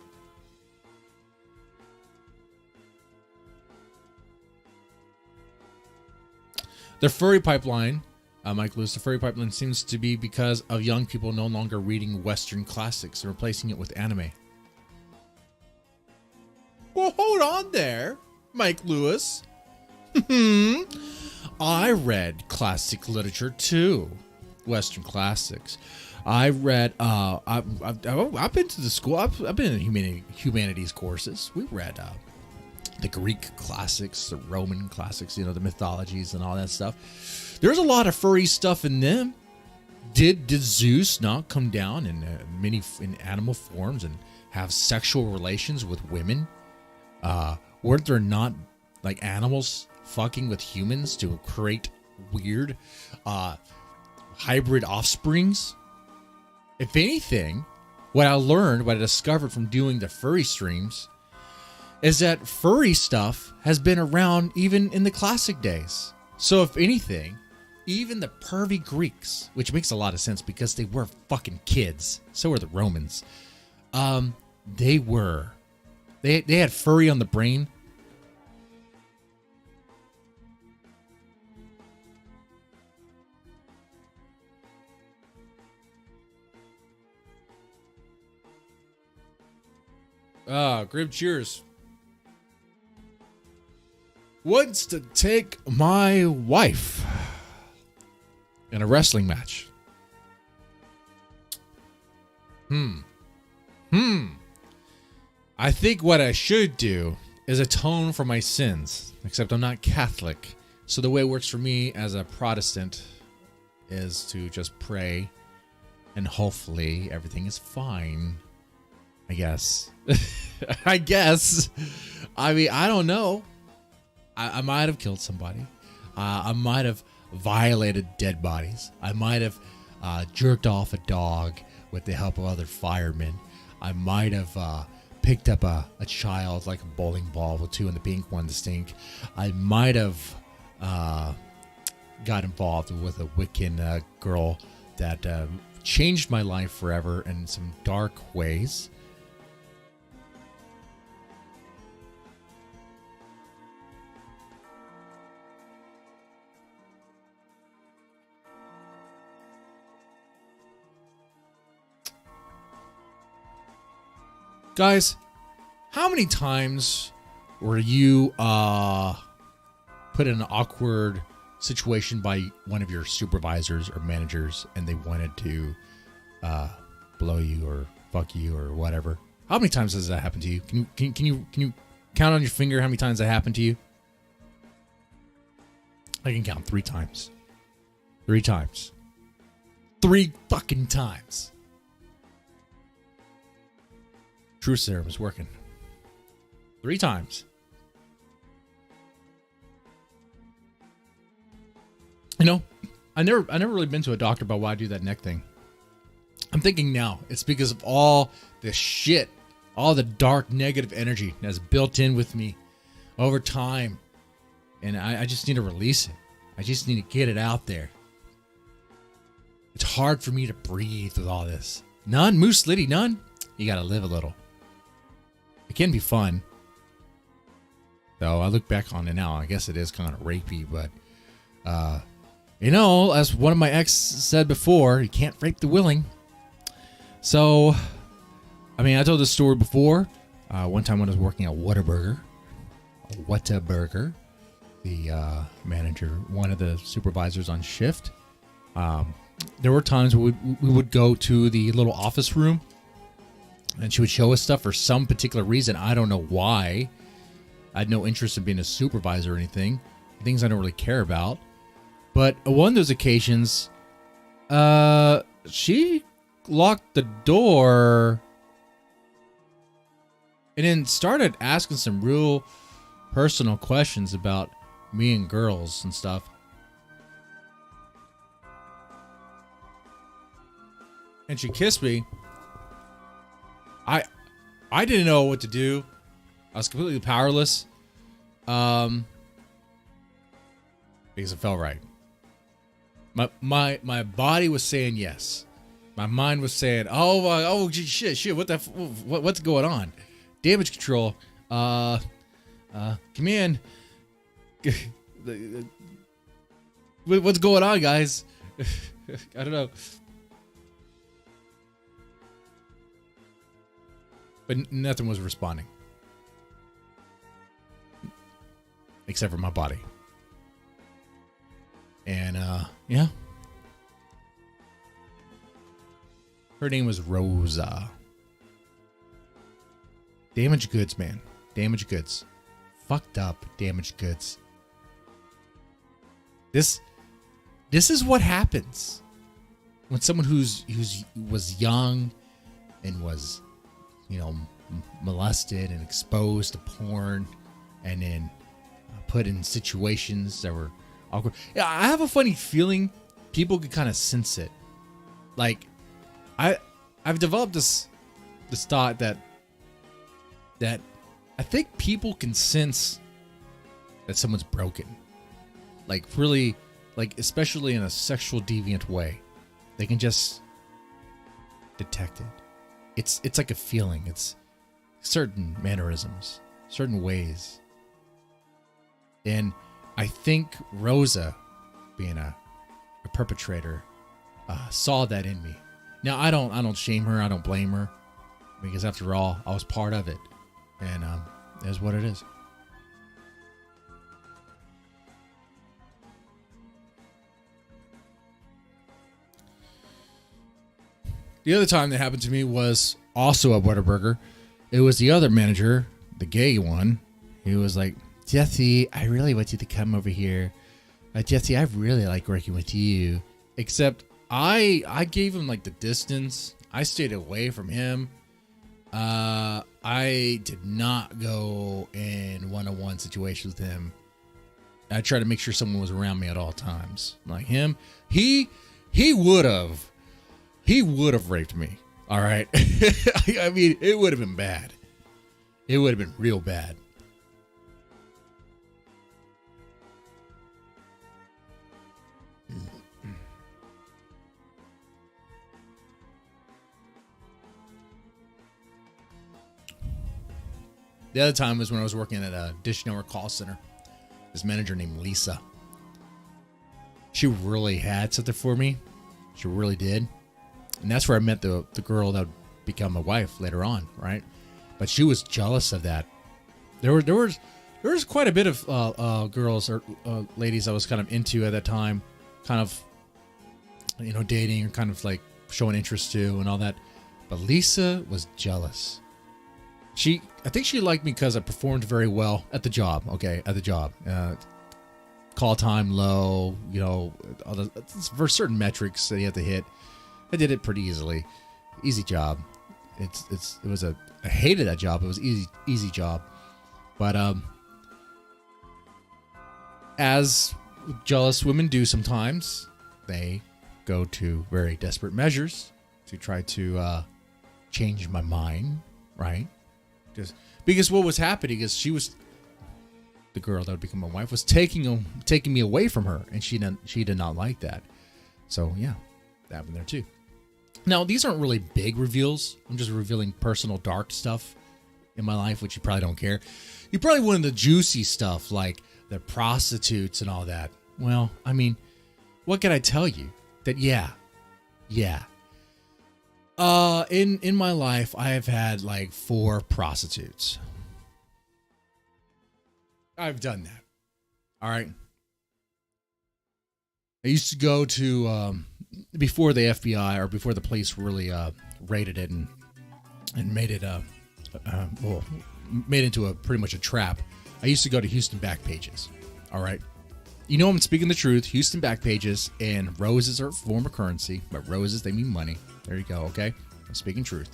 The furry pipeline, Mike Lewis, the furry pipeline seems to be because of young people no longer reading Western classics and replacing it with anime. Well, hold on there, Mike Lewis. I read classic literature too. Western classics. I read. I've been to the school. I've been in humanities courses. We read the Greek classics, the Roman classics. The mythologies and all that stuff. There's a lot of furry stuff in them. Did Zeus not come down in animal forms and have sexual relations with women? Weren't there not like animals fucking with humans to create weird hybrid offsprings? If anything, what I discovered from doing the furry streams is that furry stuff has been around even in the classic days. So if anything, even the pervy Greeks, which makes a lot of sense because they were fucking kids. So were the Romans. They had furry on the brain. Grim cheers. Wants to take my wife in a wrestling match. I think what I should do is atone for my sins, except I'm not Catholic. So the way it works for me as a Protestant is to just pray and hopefully everything is fine. I guess. I guess. I mean, I don't know. I might have killed somebody. I might have violated dead bodies. I might have jerked off a dog with the help of other firemen. I might have picked up a child like a bowling ball with two in the pink, one the stink. I might have got involved with a Wiccan girl that changed my life forever in some dark ways. Guys, how many times were you put in an awkward situation by one of your supervisors or managers and they wanted to blow you or fuck you or whatever? How many times has that happened to you? Can you count on your finger how many times that happened to you? I can count 3 times. 3 times. 3 fucking times. True serum is working. 3 times. I never really been to a doctor about why I do that neck thing. I'm thinking now it's because of all the shit, all the dark negative energy that's built in with me over time. And I just need to release it. I just need to get it out there. It's hard for me to breathe with all this. None, Moose Liddy, none. You gotta live a little. It can be fun. Though I look back on it now, I guess it is kind of rapey, but as one of my ex said before, you can't rape the willing. So, I mean, I told this story before. One time when I was working at Whataburger, the manager, one of the supervisors on shift, there were times we would go to the little office room and she would show us stuff for some particular reason. I don't know why. I had no interest in being a supervisor or anything. Things I don't really care about. But one of those occasions, she locked the door and then started asking some real personal questions about me and girls and stuff. And she kissed me. I didn't know what to do. I was completely powerless. Because it felt right. My body was saying yes. My mind was saying, oh shit, what's going on? Damage control. Come in. What's going on, guys? I don't know. But nothing was responding. Except for my body. And, yeah. Her name was Rosa. Damaged goods, man. Damaged goods. Fucked up damaged goods. This is what happens when someone who's was young and was, you know, molested and exposed to porn and then put in situations that were awkward. Yeah, I have a funny feeling people could kind of sense it. Like, I've developed this thought that I think people can sense that someone's broken. Like, really, like, especially in a sexual deviant way. They can just detect it. It's like a feeling. It's certain mannerisms, certain ways. And I think Rosa, being a perpetrator, saw that in me. Now, I don't shame her. I don't blame her, because after all, I was part of it, and it is what it is. The other time that happened to me was also at Whataburger. It was the other manager, the gay one. He was like, Jesse, I really want you to come over here. Jesse, I really like working with you. Except I gave him like the distance. I stayed away from him. I did not go in one-on-one situations with him. I tried to make sure someone was around me at all times. Like him, he would have raped me. All right. I mean, it would have been bad. It would have been real bad. The other time was when I was working at a Dish Network call center. This manager named Lisa. She really had something for me. She really did. And that's where I met the girl that would become my wife later on, right? But she was jealous of that. There was quite a bit of girls or ladies I was kind of into at that time, kind of, you know, dating or kind of like showing interest to and all that. But Lisa was jealous. I think she liked me because I performed very well at the job. Okay, at the job. Call time low, you know, for certain metrics that you have to hit. I did it pretty easily. Easy job. I hated that job. It was easy job. But as jealous women do sometimes, they go to very desperate measures to try to change my mind, right? Just because what was happening is the girl that would become my wife was taking me away from her, and she did not like that. So yeah, that happened there too. Now, these aren't really big reveals. I'm just revealing personal dark stuff in my life, which you probably don't care. You probably wanted the juicy stuff, like the prostitutes and all that. Well, I mean, what can I tell you? That yeah. In my life, I have had like 4 prostitutes. I've done that. All right. I used to go to before the FBI or before the police really raided it and made it made into a pretty much a trap. I used to go to Houston Backpages. All right. You know I'm speaking the truth. Houston Backpages and roses are a form of currency, but roses, they mean money. There you go, okay? I'm speaking truth.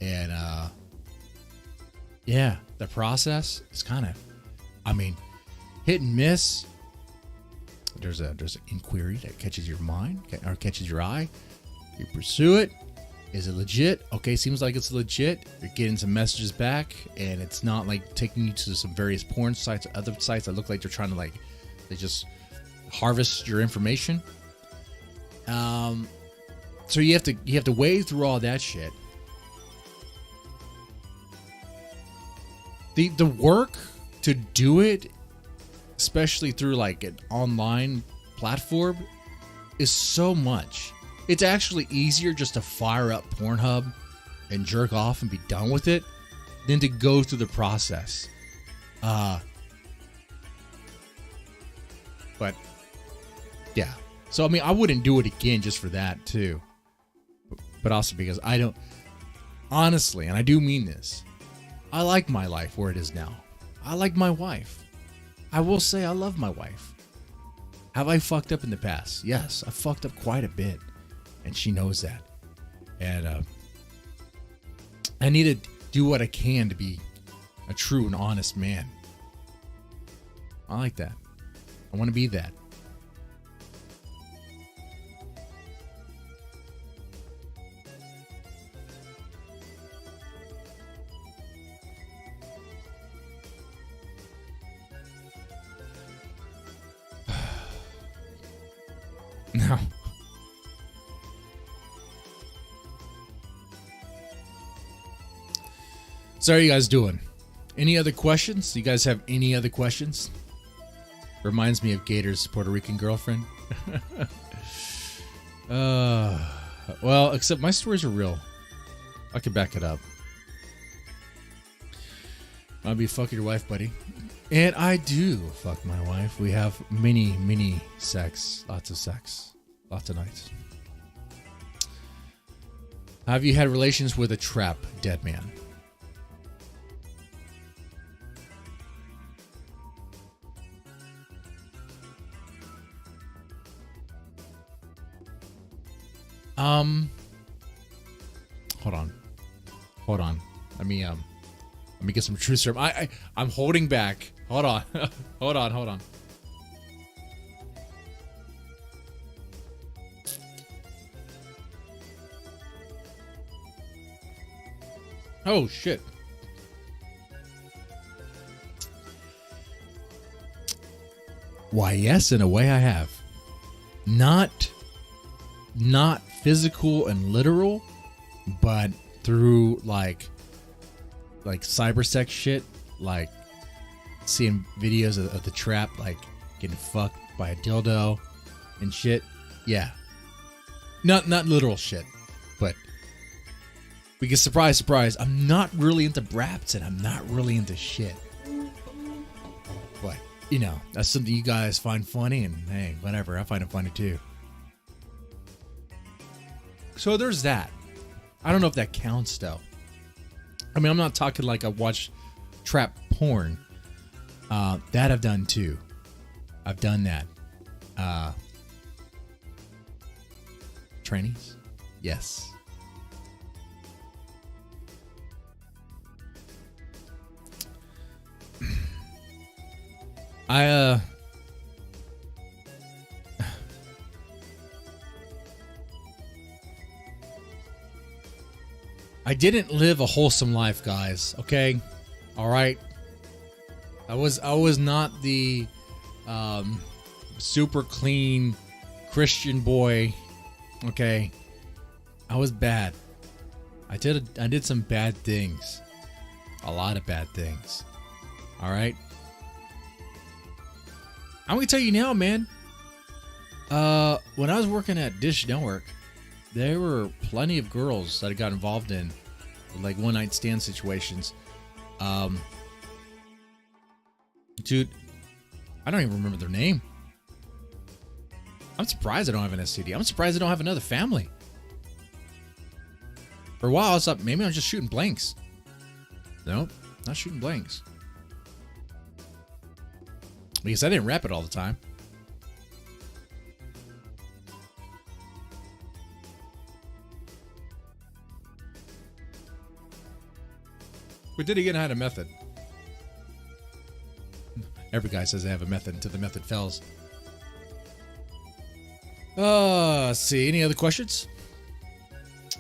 And yeah, the process is kind of, I mean, hit and miss. There's an inquiry that catches your mind or catches your eye. You pursue it. Is it legit? Okay, seems like it's legit. You're getting some messages back, and it's not like taking you to some various porn sites or other sites that look like they're trying to they just harvest your information. So you have to wade through all that shit. The work to do it, especially through like an online platform, is so much. It's actually easier just to fire up Pornhub and jerk off and be done with it than to go through the process. But yeah. So I mean, I wouldn't do it again just for that too. but also because I don't, honestly, and I do mean this, I like my life where it is now. I like my wife. I will say I love my wife. Have I fucked up in the past? Yes, I fucked up quite a bit, and she knows that. And I need to do what I can to be a true and honest man. I like that. I want to be that. No. So how are you guys doing? Any other questions? You guys have any other questions? Reminds me of Gator's Puerto Rican girlfriend. Well, except my stories are real. I can back it up. I'll be fucking your wife, buddy. And I do fuck my wife. We have many sex. Lots of sex. Lots of nights. Have you had relations with a trap dead man? Hold on. Let me get some true serum. I'm holding back. Hold on. hold on. Oh shit. Why, yes, in a way I have. Not physical and literal, but through like cyber sex shit, like seeing videos of the trap, like getting fucked by a dildo and shit. Yeah. Not literal shit, but because surprise, I'm not really into braps and I'm not really into shit. But, you know, that's something you guys find funny, and hey, whatever, I find it funny too. So there's that. I don't know if that counts though. I mean, I'm not talking like I watch trap porn. That I've done too. I've done that. Trainings? Yes. I didn't live a wholesome life, guys. Okay, all right. I was not the super clean Christian boy. Okay, I was bad. I did some bad things, a lot of bad things. All right. I'm gonna tell you now, man. When I was working at Dish Network, there were plenty of girls that I got involved in, like one night stand situations. Dude, I don't even remember their name. I'm surprised I don't have an STD. I'm surprised I don't have another family. For a while, I thought maybe I'm just shooting blanks. Nope, not shooting blanks. Because I didn't rap it all the time. But then again, I had a method. Every guy says they have a method until the method fails. Let's see. Any other questions?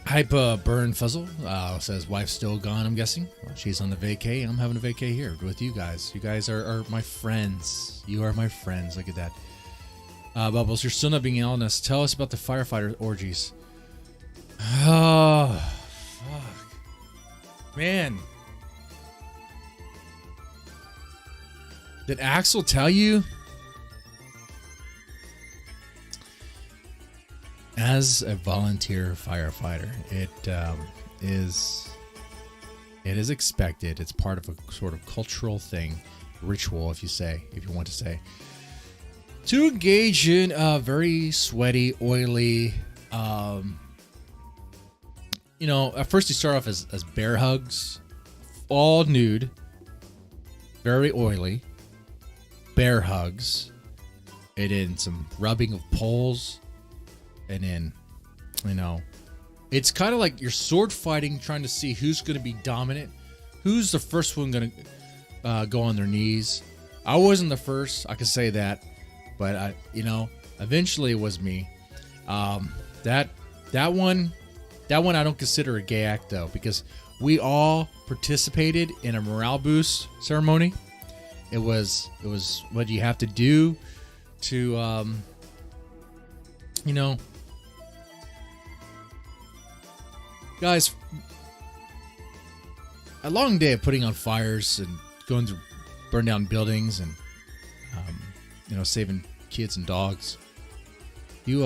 Hype Burn Fuzzle says, wife's still gone, I'm guessing. Well, she's on the vacay. I'm having a vacay here with you guys. You guys are my friends. You are my friends. Look at that. Bubbles, you're still not being honest. Tell us about the firefighter orgies. Oh, fuck. Man. Did Axel tell you? As a volunteer firefighter, it is expected. It's part of a sort of cultural thing, ritual, if you want to say, to engage in very sweaty, oily, at first you start off as bear hugs, all nude, very oily, bear hugs, and then some rubbing of poles, and then, it's kind of like you're sword fighting, trying to see who's going to be dominant, who's the first one going to go on their knees. I wasn't the first, I can say that, but eventually it was me. That one I don't consider a gay act though, because we all participated in a morale boost ceremony. It was what you have to do to guys, a long day of putting on fires and going to burn down buildings and saving kids and dogs. You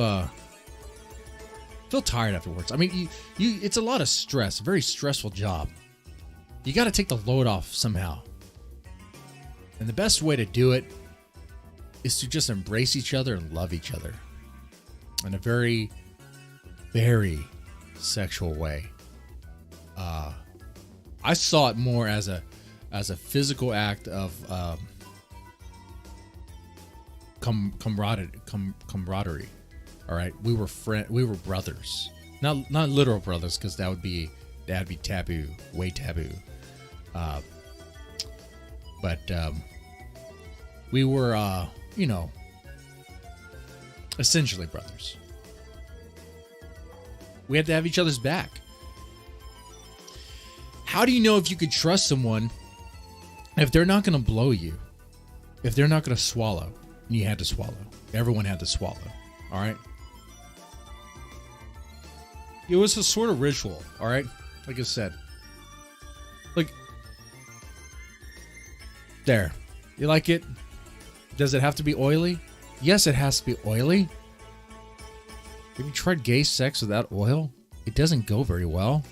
feel tired afterwards. I mean, you it's a lot of stress, a very stressful job. You got to take the load off somehow. And the best way to do it is to just embrace each other and love each other in a very, very sexual way. I saw it more as a physical act of camaraderie. All right, we were brothers, not literal brothers, because that'd be taboo, way taboo. But we were, essentially brothers. We had to have each other's back. How do you know if you could trust someone if they're not going to blow you? If they're not going to swallow? And you had to swallow. Everyone had to swallow. All right? It was a sort of ritual. All right? Like I said. Like, there. You like it? Does it have to be oily? Yes, it has to be oily. Have you tried gay sex without oil? It doesn't go very well.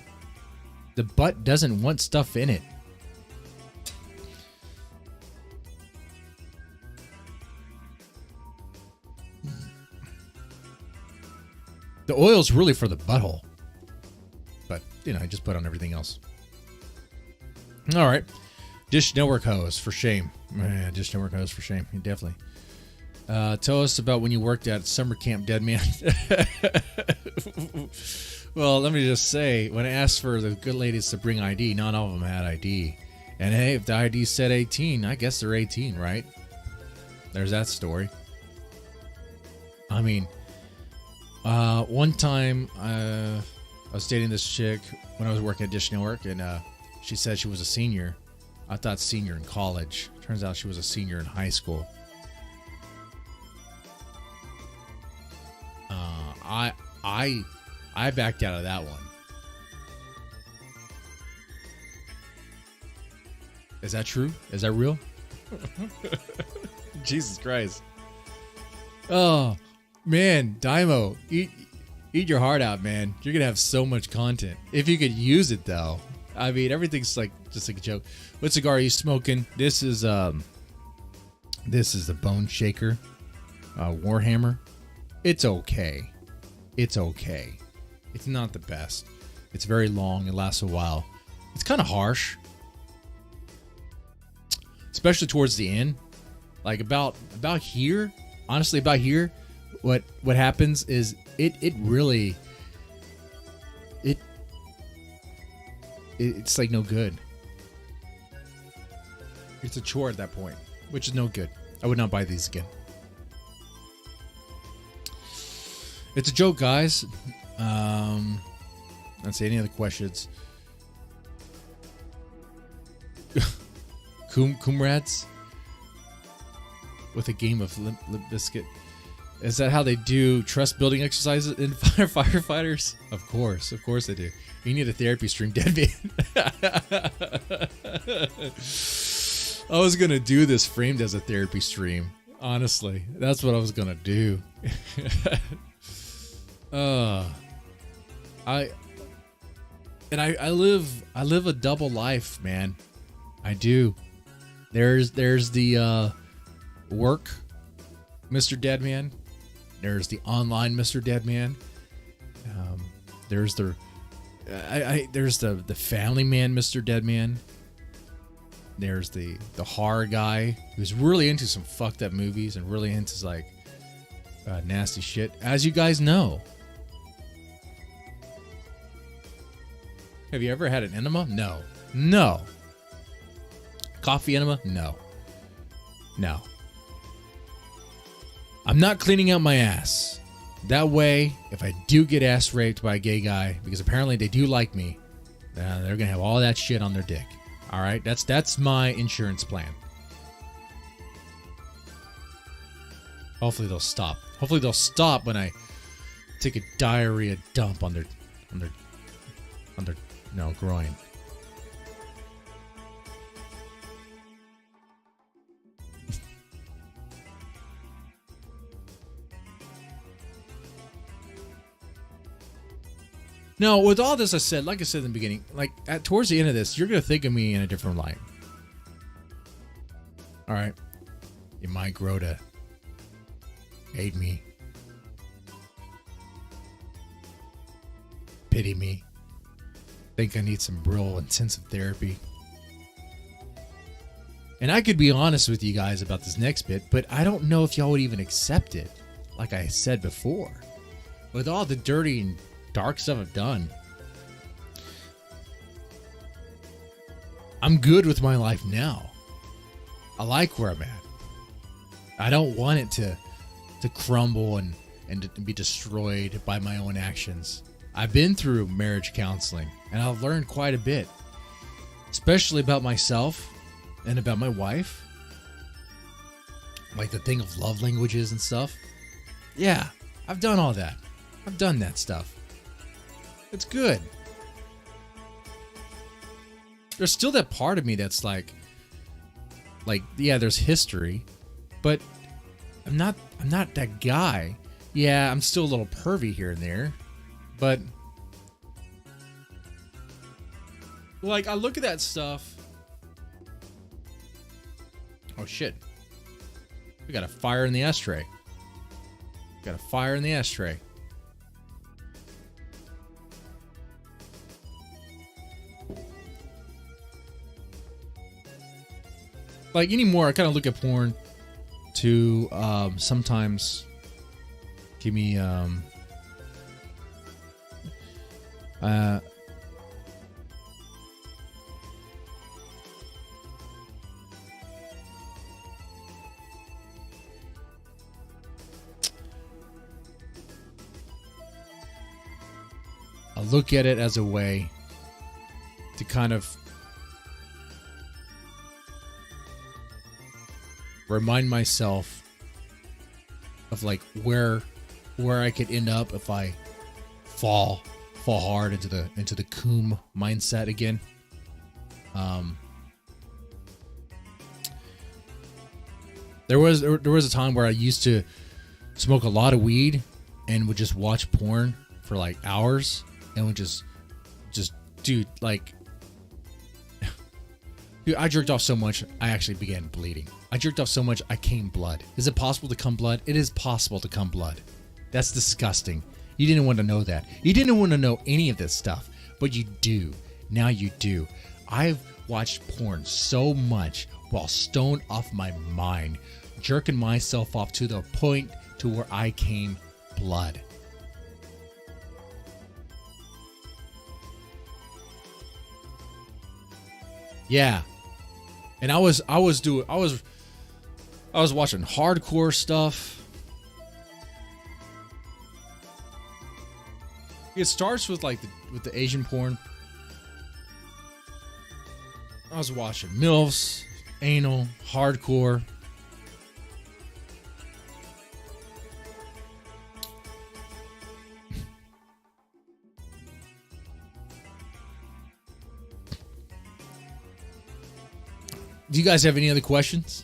The butt doesn't want stuff in it. The oil's really for the butthole. But, I just put on everything else. All right. Dish Network hose, for shame. Man, Dish Network hose, for shame. Definitely. Tell us about when you worked at summer camp, Deadman. Well, let me just say, when I asked for the good ladies to bring ID, not all of them had ID. And hey, if the ID said 18, I guess they're 18, right? There's that story. I mean, one time I was dating this chick when I was working at Dish Network, and she said she was a senior. I thought senior in college. Turns out she was a senior in high school. I backed out of that one. Is that true? Is that real? Jesus Christ. Oh, man, Dymo, eat your heart out, man. You're going to have so much content. If you could use it, though. I mean, everything's just like a joke. What cigar are you smoking? This is the Bone Shaker Warhammer. It's okay. It's okay. It's not the best. It's very long. It lasts a while. It's kind of harsh, especially towards the end. Like about here, honestly, about here, what happens is it's like no good. It's a chore at that point, which is no good. I would not buy these again. It's a joke, guys. Let's see, any other questions? Comrades with a game of Limp Biscuit. Is that how they do trust building exercises in firefighters? Of course they do. You need a therapy stream, Deadman. I was gonna do this framed as a therapy stream. Honestly, that's what I was gonna do. I live a double life, man. I do. There's the work Mr. Deadman. There's the online Mr. Deadman. There's the there's the family man, Mr.Deadman. There's the horror guy who's really into some fucked up movies and really into like nasty shit, as you guys know. Have you ever had an enema? No. Coffee enema? No. I'm not cleaning out my ass. That way, if I do get ass raped by a gay guy, because apparently they do like me, they're gonna have all that shit on their dick. All right, that's my insurance plan. Hopefully they'll stop. Hopefully they'll stop when I take a diarrhea dump on their groin. No, with all this I said, like I said in the beginning, like towards the end of this, you're gonna think of me in a different light. All right, you might grow to hate me, pity me, think I need some real intensive therapy. And I could be honest with you guys about this next bit, but I don't know if y'all would even accept it. Like I said before, with all the dirty and dark stuff I've done, I'm good with my life now. I like where I'm at. I don't want it to crumble and to be destroyed by my own actions. I've been through marriage counseling and I've learned quite a bit, especially about myself and about my wife. Like the thing of love languages and stuff. Yeah, I've done all that. I've done that stuff. It's good. There's still that part of me that's like, yeah, there's history, but I'm not that guy. Yeah, I'm still a little pervy here and there, but like I look at that stuff. Oh shit. We got a fire in the ashtray. Got a fire in the ashtray. Like anymore, I kind of look at porn to sometimes give me I look at it as a way to kind of remind myself of like where I could end up if I fall hard into the coom mindset again. There was a time where I used to smoke a lot of weed and would just watch porn for like hours and would just dude, like dude, I jerked off so much I actually began bleeding. I jerked off so much I came blood. Is it possible to come blood? It is possible to come blood. That's disgusting. You didn't want to know that. You didn't want to know any of this stuff, but you do. Now you do. I've watched porn so much while stoned off my mind, jerking myself off to the point to where I came blood. Yeah. And I was watching hardcore stuff. It starts with like with the Asian porn. I was watching MILFs, anal, hardcore. Do you guys have any other questions?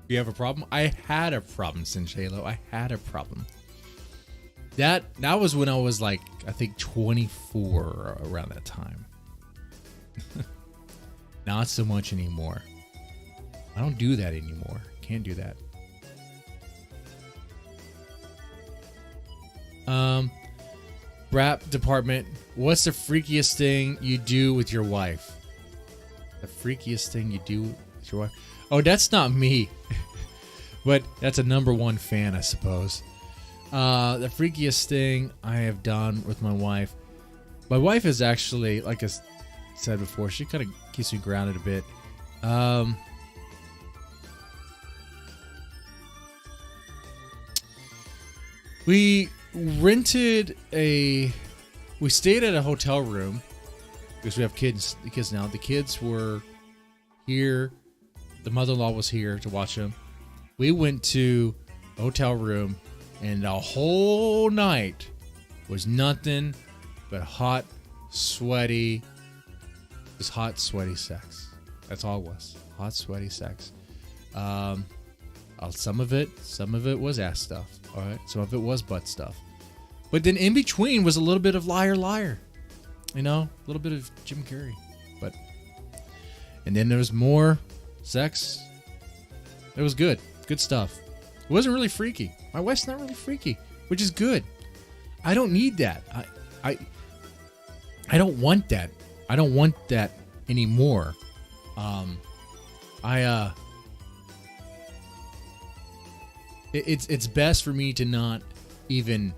Do you have a problem? I had a problem, Sinch Halo. I had a problem. That was when I was like, I think 24 around that time. Not so much anymore. I don't do that anymore. Can't do that. Rap department. What's the freakiest thing you do with your wife? The freakiest thing you do with your wife? Oh, that's not me. But that's a number one fan, I suppose. The freakiest thing I have done with my wife. My wife is actually, like I said before, she kind of keeps me grounded a bit. We stayed at a hotel room because we have kids now. The kids were here. The mother-in-law was here to watch them. We went to a hotel room, and the whole night was nothing but hot, sweaty sex. That's all it was. Hot, sweaty sex. Some of it was ass stuff. All right. Some of it was butt stuff. But then in between was a little bit of liar. You know, a little bit of Jim Carrey. And then there was more sex. It was good. Good stuff. It wasn't really freaky. My wife's not really freaky, which is good. I don't need that. I don't want that. I don't want that anymore. It's best for me to not even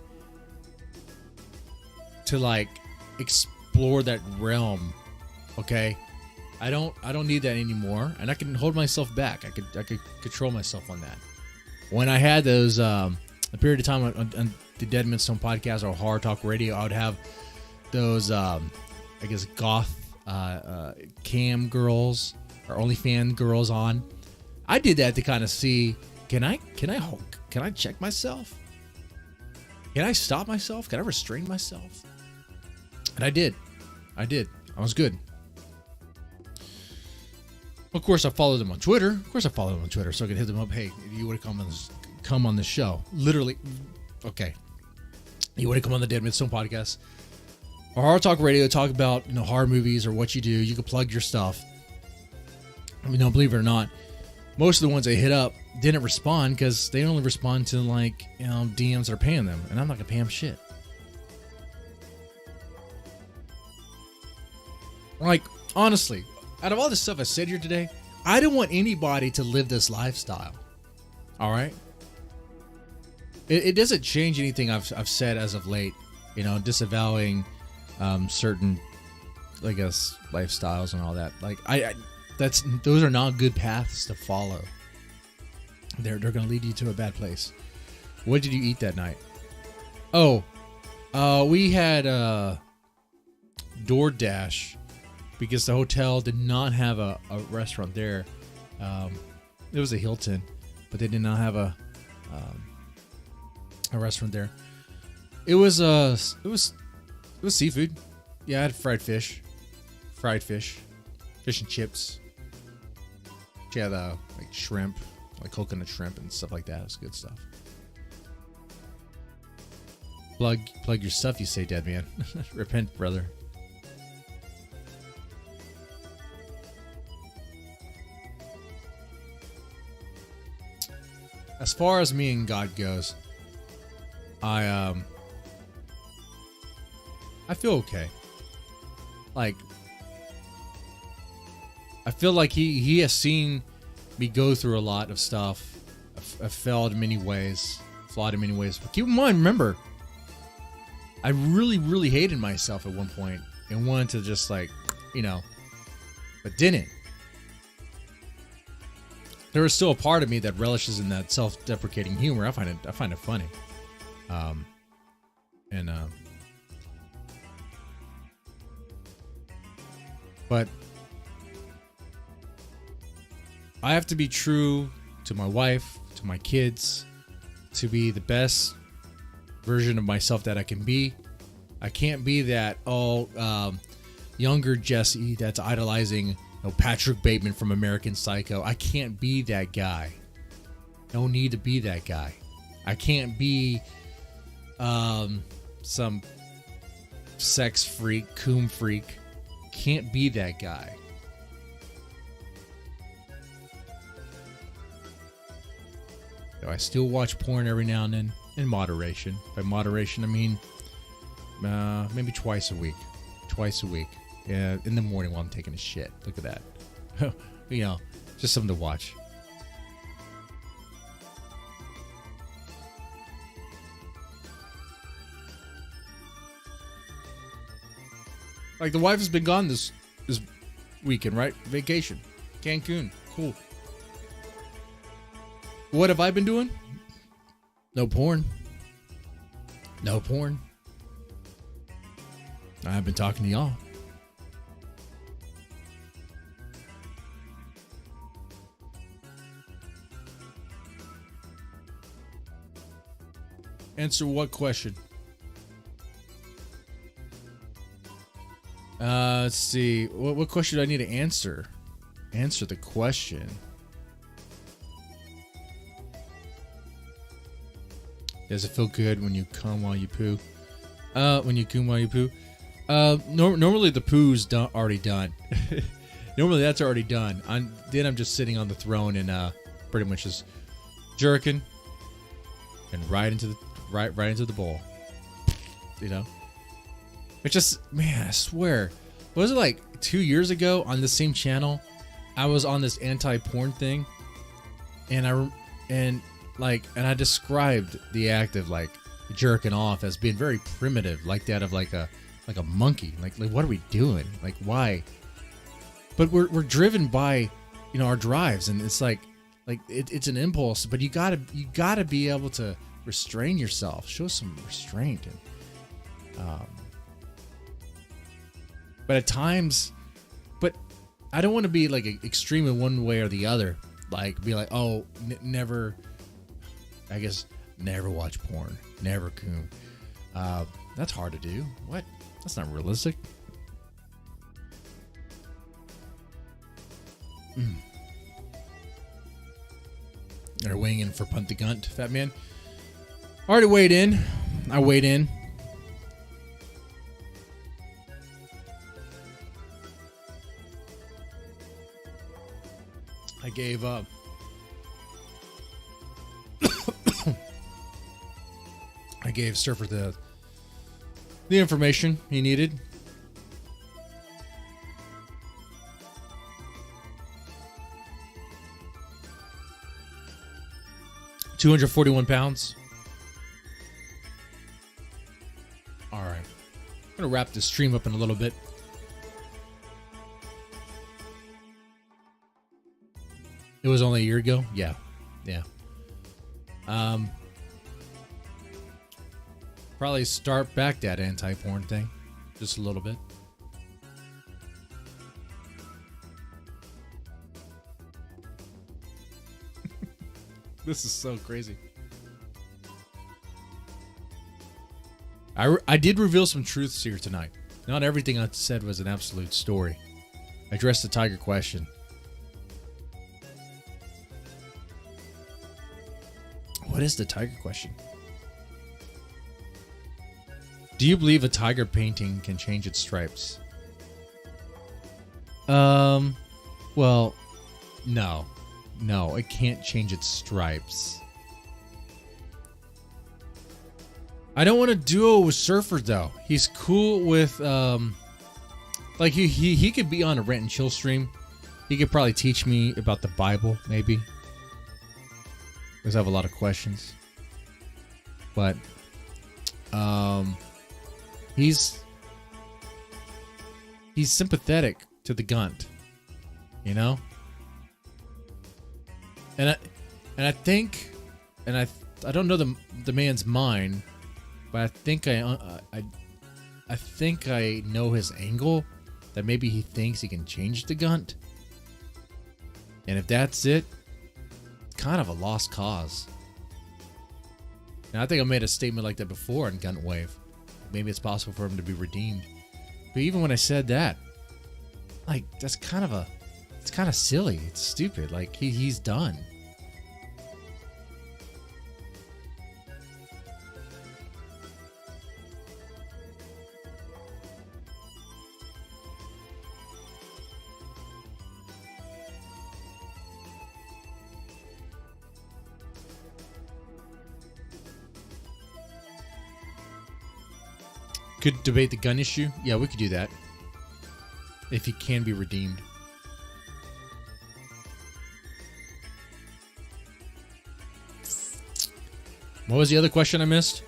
to like explore that realm. Okay? I don't need that anymore, and I can hold myself back. I could control myself on that. When I had those a period of time on the Deadman Stone podcast or Horror Talk Radio, I would have those I guess goth cam girls or OnlyFans girls on. I did that to kind of see, can I check myself? Can I stop myself? Can I restrain myself? And I did. I was good. Of course, I followed them on Twitter. So I could hit them up. Hey, you want to come on the show? Literally, okay. You want to come on the Deadman Stone podcast or Horror Talk Radio? Talk about horror movies or what you do. You can plug your stuff. I mean, don't believe it or not, most of the ones I hit up didn't respond because they only respond to DMs that are paying them, and I'm not gonna pay them shit. Like, honestly, out of all the stuff I said here today, I don't want anybody to live this lifestyle. All right? It doesn't change anything I've said as of late, disavowing certain, I guess, lifestyles and all that. Like, those are not good paths to follow. They're going to lead you to a bad place. What did you eat that night? Oh, we had DoorDash because the hotel did not have a restaurant there. It was a Hilton, but they did not have a restaurant there. It was seafood. Yeah, I had fried fish, fish and chips. Yeah, the like shrimp, like coconut shrimp and stuff like that. It was good stuff. Plug your stuff, you say, Deadman. Repent, brother. As far as me and God goes, I feel okay. Like, I feel like he has seen me go through a lot of stuff. I've failed in many ways, flawed in many ways. But keep in mind, remember, I really, really hated myself at one point and wanted to just but didn't. There is still a part of me that relishes in that self-deprecating humor. I find it funny. But I have to be true to my wife, to my kids, to be the best version of myself that I can be. I can't be that younger Jesse that's idolizing Patrick Bateman from American Psycho. I can't be that guy. No need to be that guy. I can't be some sex freak, coom freak. Can't be that guy. I still watch porn every now and then. In moderation. By moderation, I mean maybe twice a week. Twice a week. Yeah, in the morning while I'm taking a shit. Look at that. You know, just something to watch. Like, the wife has been gone this weekend, right? Vacation. Cancun. Cool. What have I been doing? No porn. No porn. I've been talking to y'all. Answer what question? Let's see. What question do I need to answer? Answer the question. Does it feel good when you come while you poo? When you come while you poo? Normally the poo's already done. Normally that's already done. Then I'm just sitting on the throne and pretty much just jerking and right into the bowl. You know? It's just, man, I swear. Was it like 2 years ago on the same channel? I was on this anti-porn thing, and I described the act of like jerking off as being very primitive, like that of like a monkey. Like what are we doing? Like, why? But we're driven by, you know, our drives, and it's like it's an impulse. But you gotta be able to restrain yourself, show some restraint, and but at times, but I don't want to be like extreme in one way or the other. Like be like, oh, never. I guess never watch porn, never coom. That's hard to do. What? That's not realistic. They're weighing in for Punt the Gunt, Fat Man. Already weighed in. I weighed in. I gave up. I gave Surfer the information he needed. £241. All right. I'm going to wrap this stream up in a little bit. It was only a year ago? Yeah. Probably start back that anti-porn thing. Just a little bit. This is so crazy. I did reveal some truths here tonight. Not everything I said was an absolute story. I addressed the tiger question. What is the tiger question? Do you believe a tiger painting can change its stripes? Well, no. No, it can't change its stripes. I don't want to duo with Surfer though. He's cool with like he could be on a Rent and Chill stream. He could probably teach me about the Bible, maybe. Because I have a lot of questions. But he's sympathetic to the Gunt, you know? And I think, and I don't know the man's mind, but I think I think I know his angle, that maybe he thinks he can change the Gunt. And if that's it, it's kind of a lost cause. And I think I made a statement like that before on Gunt Wave. Maybe it's possible for him to be redeemed. But even when I said that, like, that's kind of it's kind of silly. It's stupid. Like, he's done. Could debate the gun issue. Yeah, we could do that. If he can be redeemed. What was the other question I missed?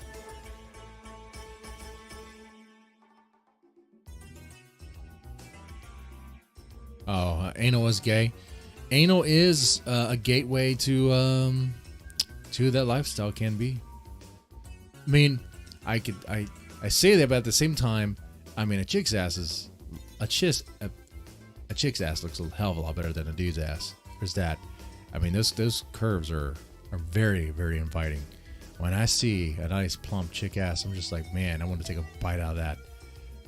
Oh, anal is gay. Anal is a gateway to that lifestyle. Can be. I mean, I say that, but at the same time, I mean, a chick's ass looks a hell of a lot better than a dude's ass. There's that. I mean, those curves are very, very inviting. When I see a nice plump chick ass, I'm just like, man, I want to take a bite out of that,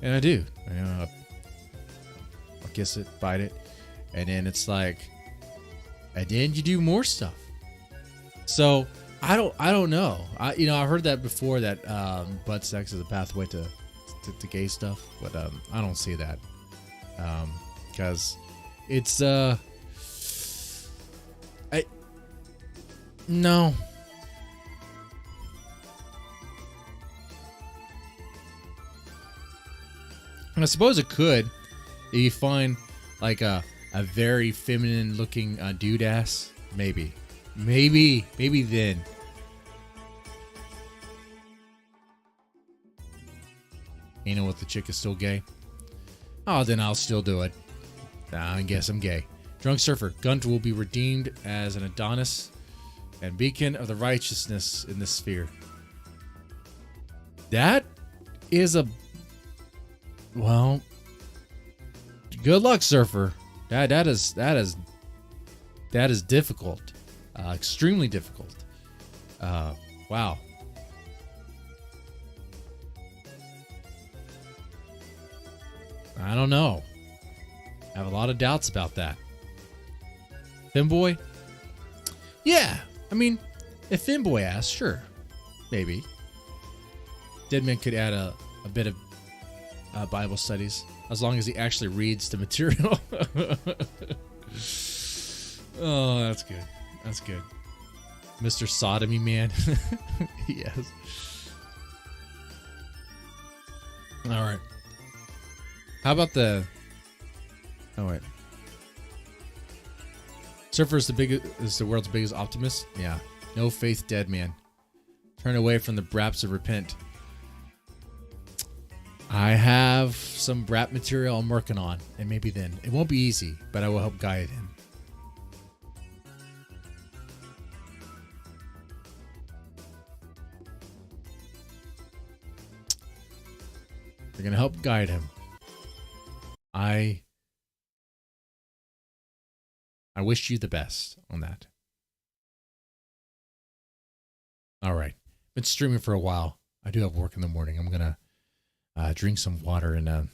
and I do. I'll kiss it, bite it, and then it's like, and then you do more stuff. So I don't know. I've heard that before, that butt sex is a pathway to gay stuff, but I don't see that, because it's no. I suppose it could, if you find like a very feminine looking dude ass. Maybe then. Anal with the chick is still gay. Oh, then I'll still do it. I guess I'm gay. Drunk surfer. Gunt will be redeemed as an Adonis and beacon of the righteousness in this sphere. That is a... Well, good luck, surfer. That is difficult. Extremely difficult. Wow. I don't know. I have a lot of doubts about that. Femboy? Yeah. I mean, if Femboy asks, sure. Maybe. Deadman could add a bit of Bible studies, as long as he actually reads the material. Oh, that's good. That's good. Mr. Sodomy Man. Yes. All right. How about the... Oh, wait. Surfer is the world's biggest optimist? Yeah. No faith, dead man. Turn away from the braps of repent. I have some brap material I'm working on, and maybe then. It won't be easy, but I will help guide him. We're going to help guide him. I wish you the best on that. All right. Been streaming for a while. I do have work in the morning. I'm going to drink some water and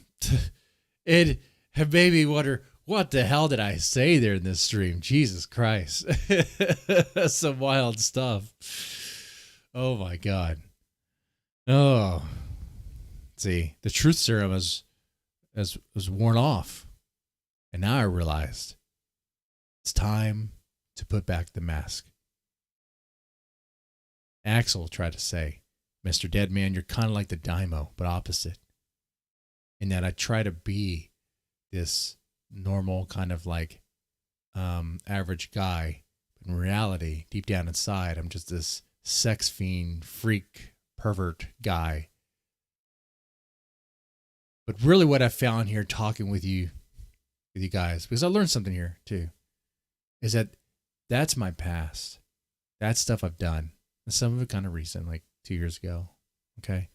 baby water. What the hell did I say there in this stream? Jesus Christ. Some wild stuff. Oh my God. Oh. See, the truth serum was worn off. And now I realized it's time to put back the mask. Axel tried to say, Mr. Deadman, you're kind of like the Daimo, but opposite. In that I try to be this normal kind of like average guy. But in reality, deep down inside, I'm just this sex fiend, freak, pervert guy. But really what I found here talking with you guys, because I learned something here too, is that that's my past. That's stuff I've done. And some of it kind of recent, like 2 years ago. Okay.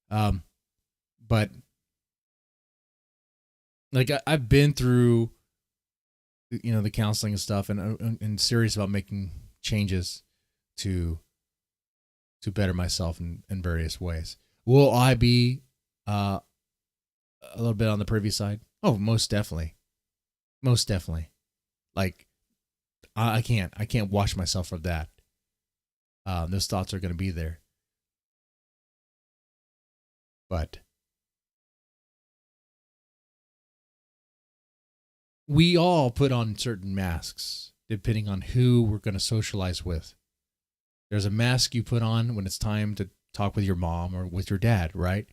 But like I've been through, the counseling and stuff, and serious about making changes to better myself in various ways. Will I be a little bit on the privy side? Oh, most definitely. Most definitely. Like I can't wash myself from that. Those thoughts are going to be there. But we all put on certain masks depending on who we're going to socialize with. There's a mask you put on when it's time to talk with your mom or with your dad, right?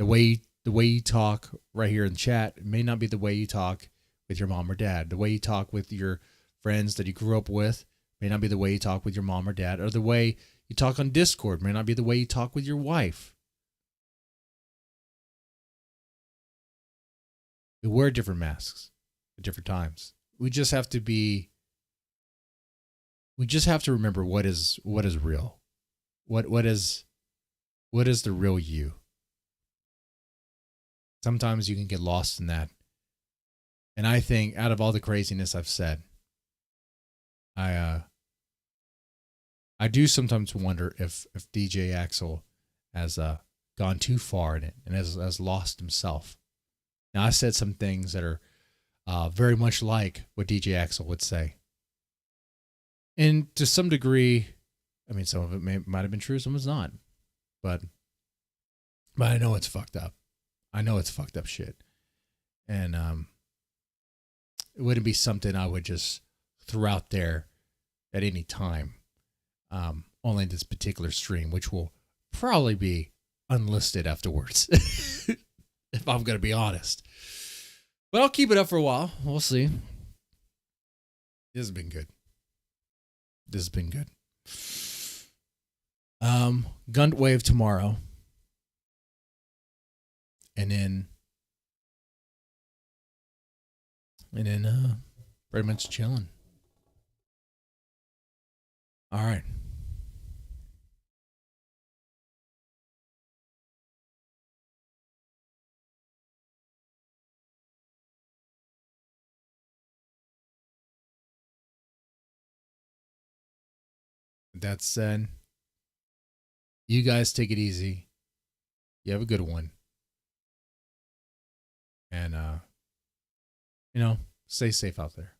The way you talk right here in the chat may not be the way you talk with your mom or dad. The way you talk with your friends that you grew up with may not be the way you talk with your mom or dad, or the way you talk on Discord may not be the way you talk with your wife. We wear different masks at different times. We just have to remember what is real. What is the real you? Sometimes you can get lost in that. And I think out of all the craziness I've said, I do sometimes wonder if DJ Axel has gone too far in it and has lost himself. Now, I said some things that are very much like what DJ Axel would say. And to some degree, I mean, some of it might have been true, some of it's not. But I know it's fucked up. I know it's fucked up shit. And it wouldn't be something I would just throw out there at any time. Only this particular stream, which will probably be unlisted afterwards. If I'm going to be honest. But I'll keep it up for a while. We'll see. This has been good. This has been good. Gun wave tomorrow. And then pretty much chilling. All right. That said, you guys take it easy. You have a good one. And, stay safe out there.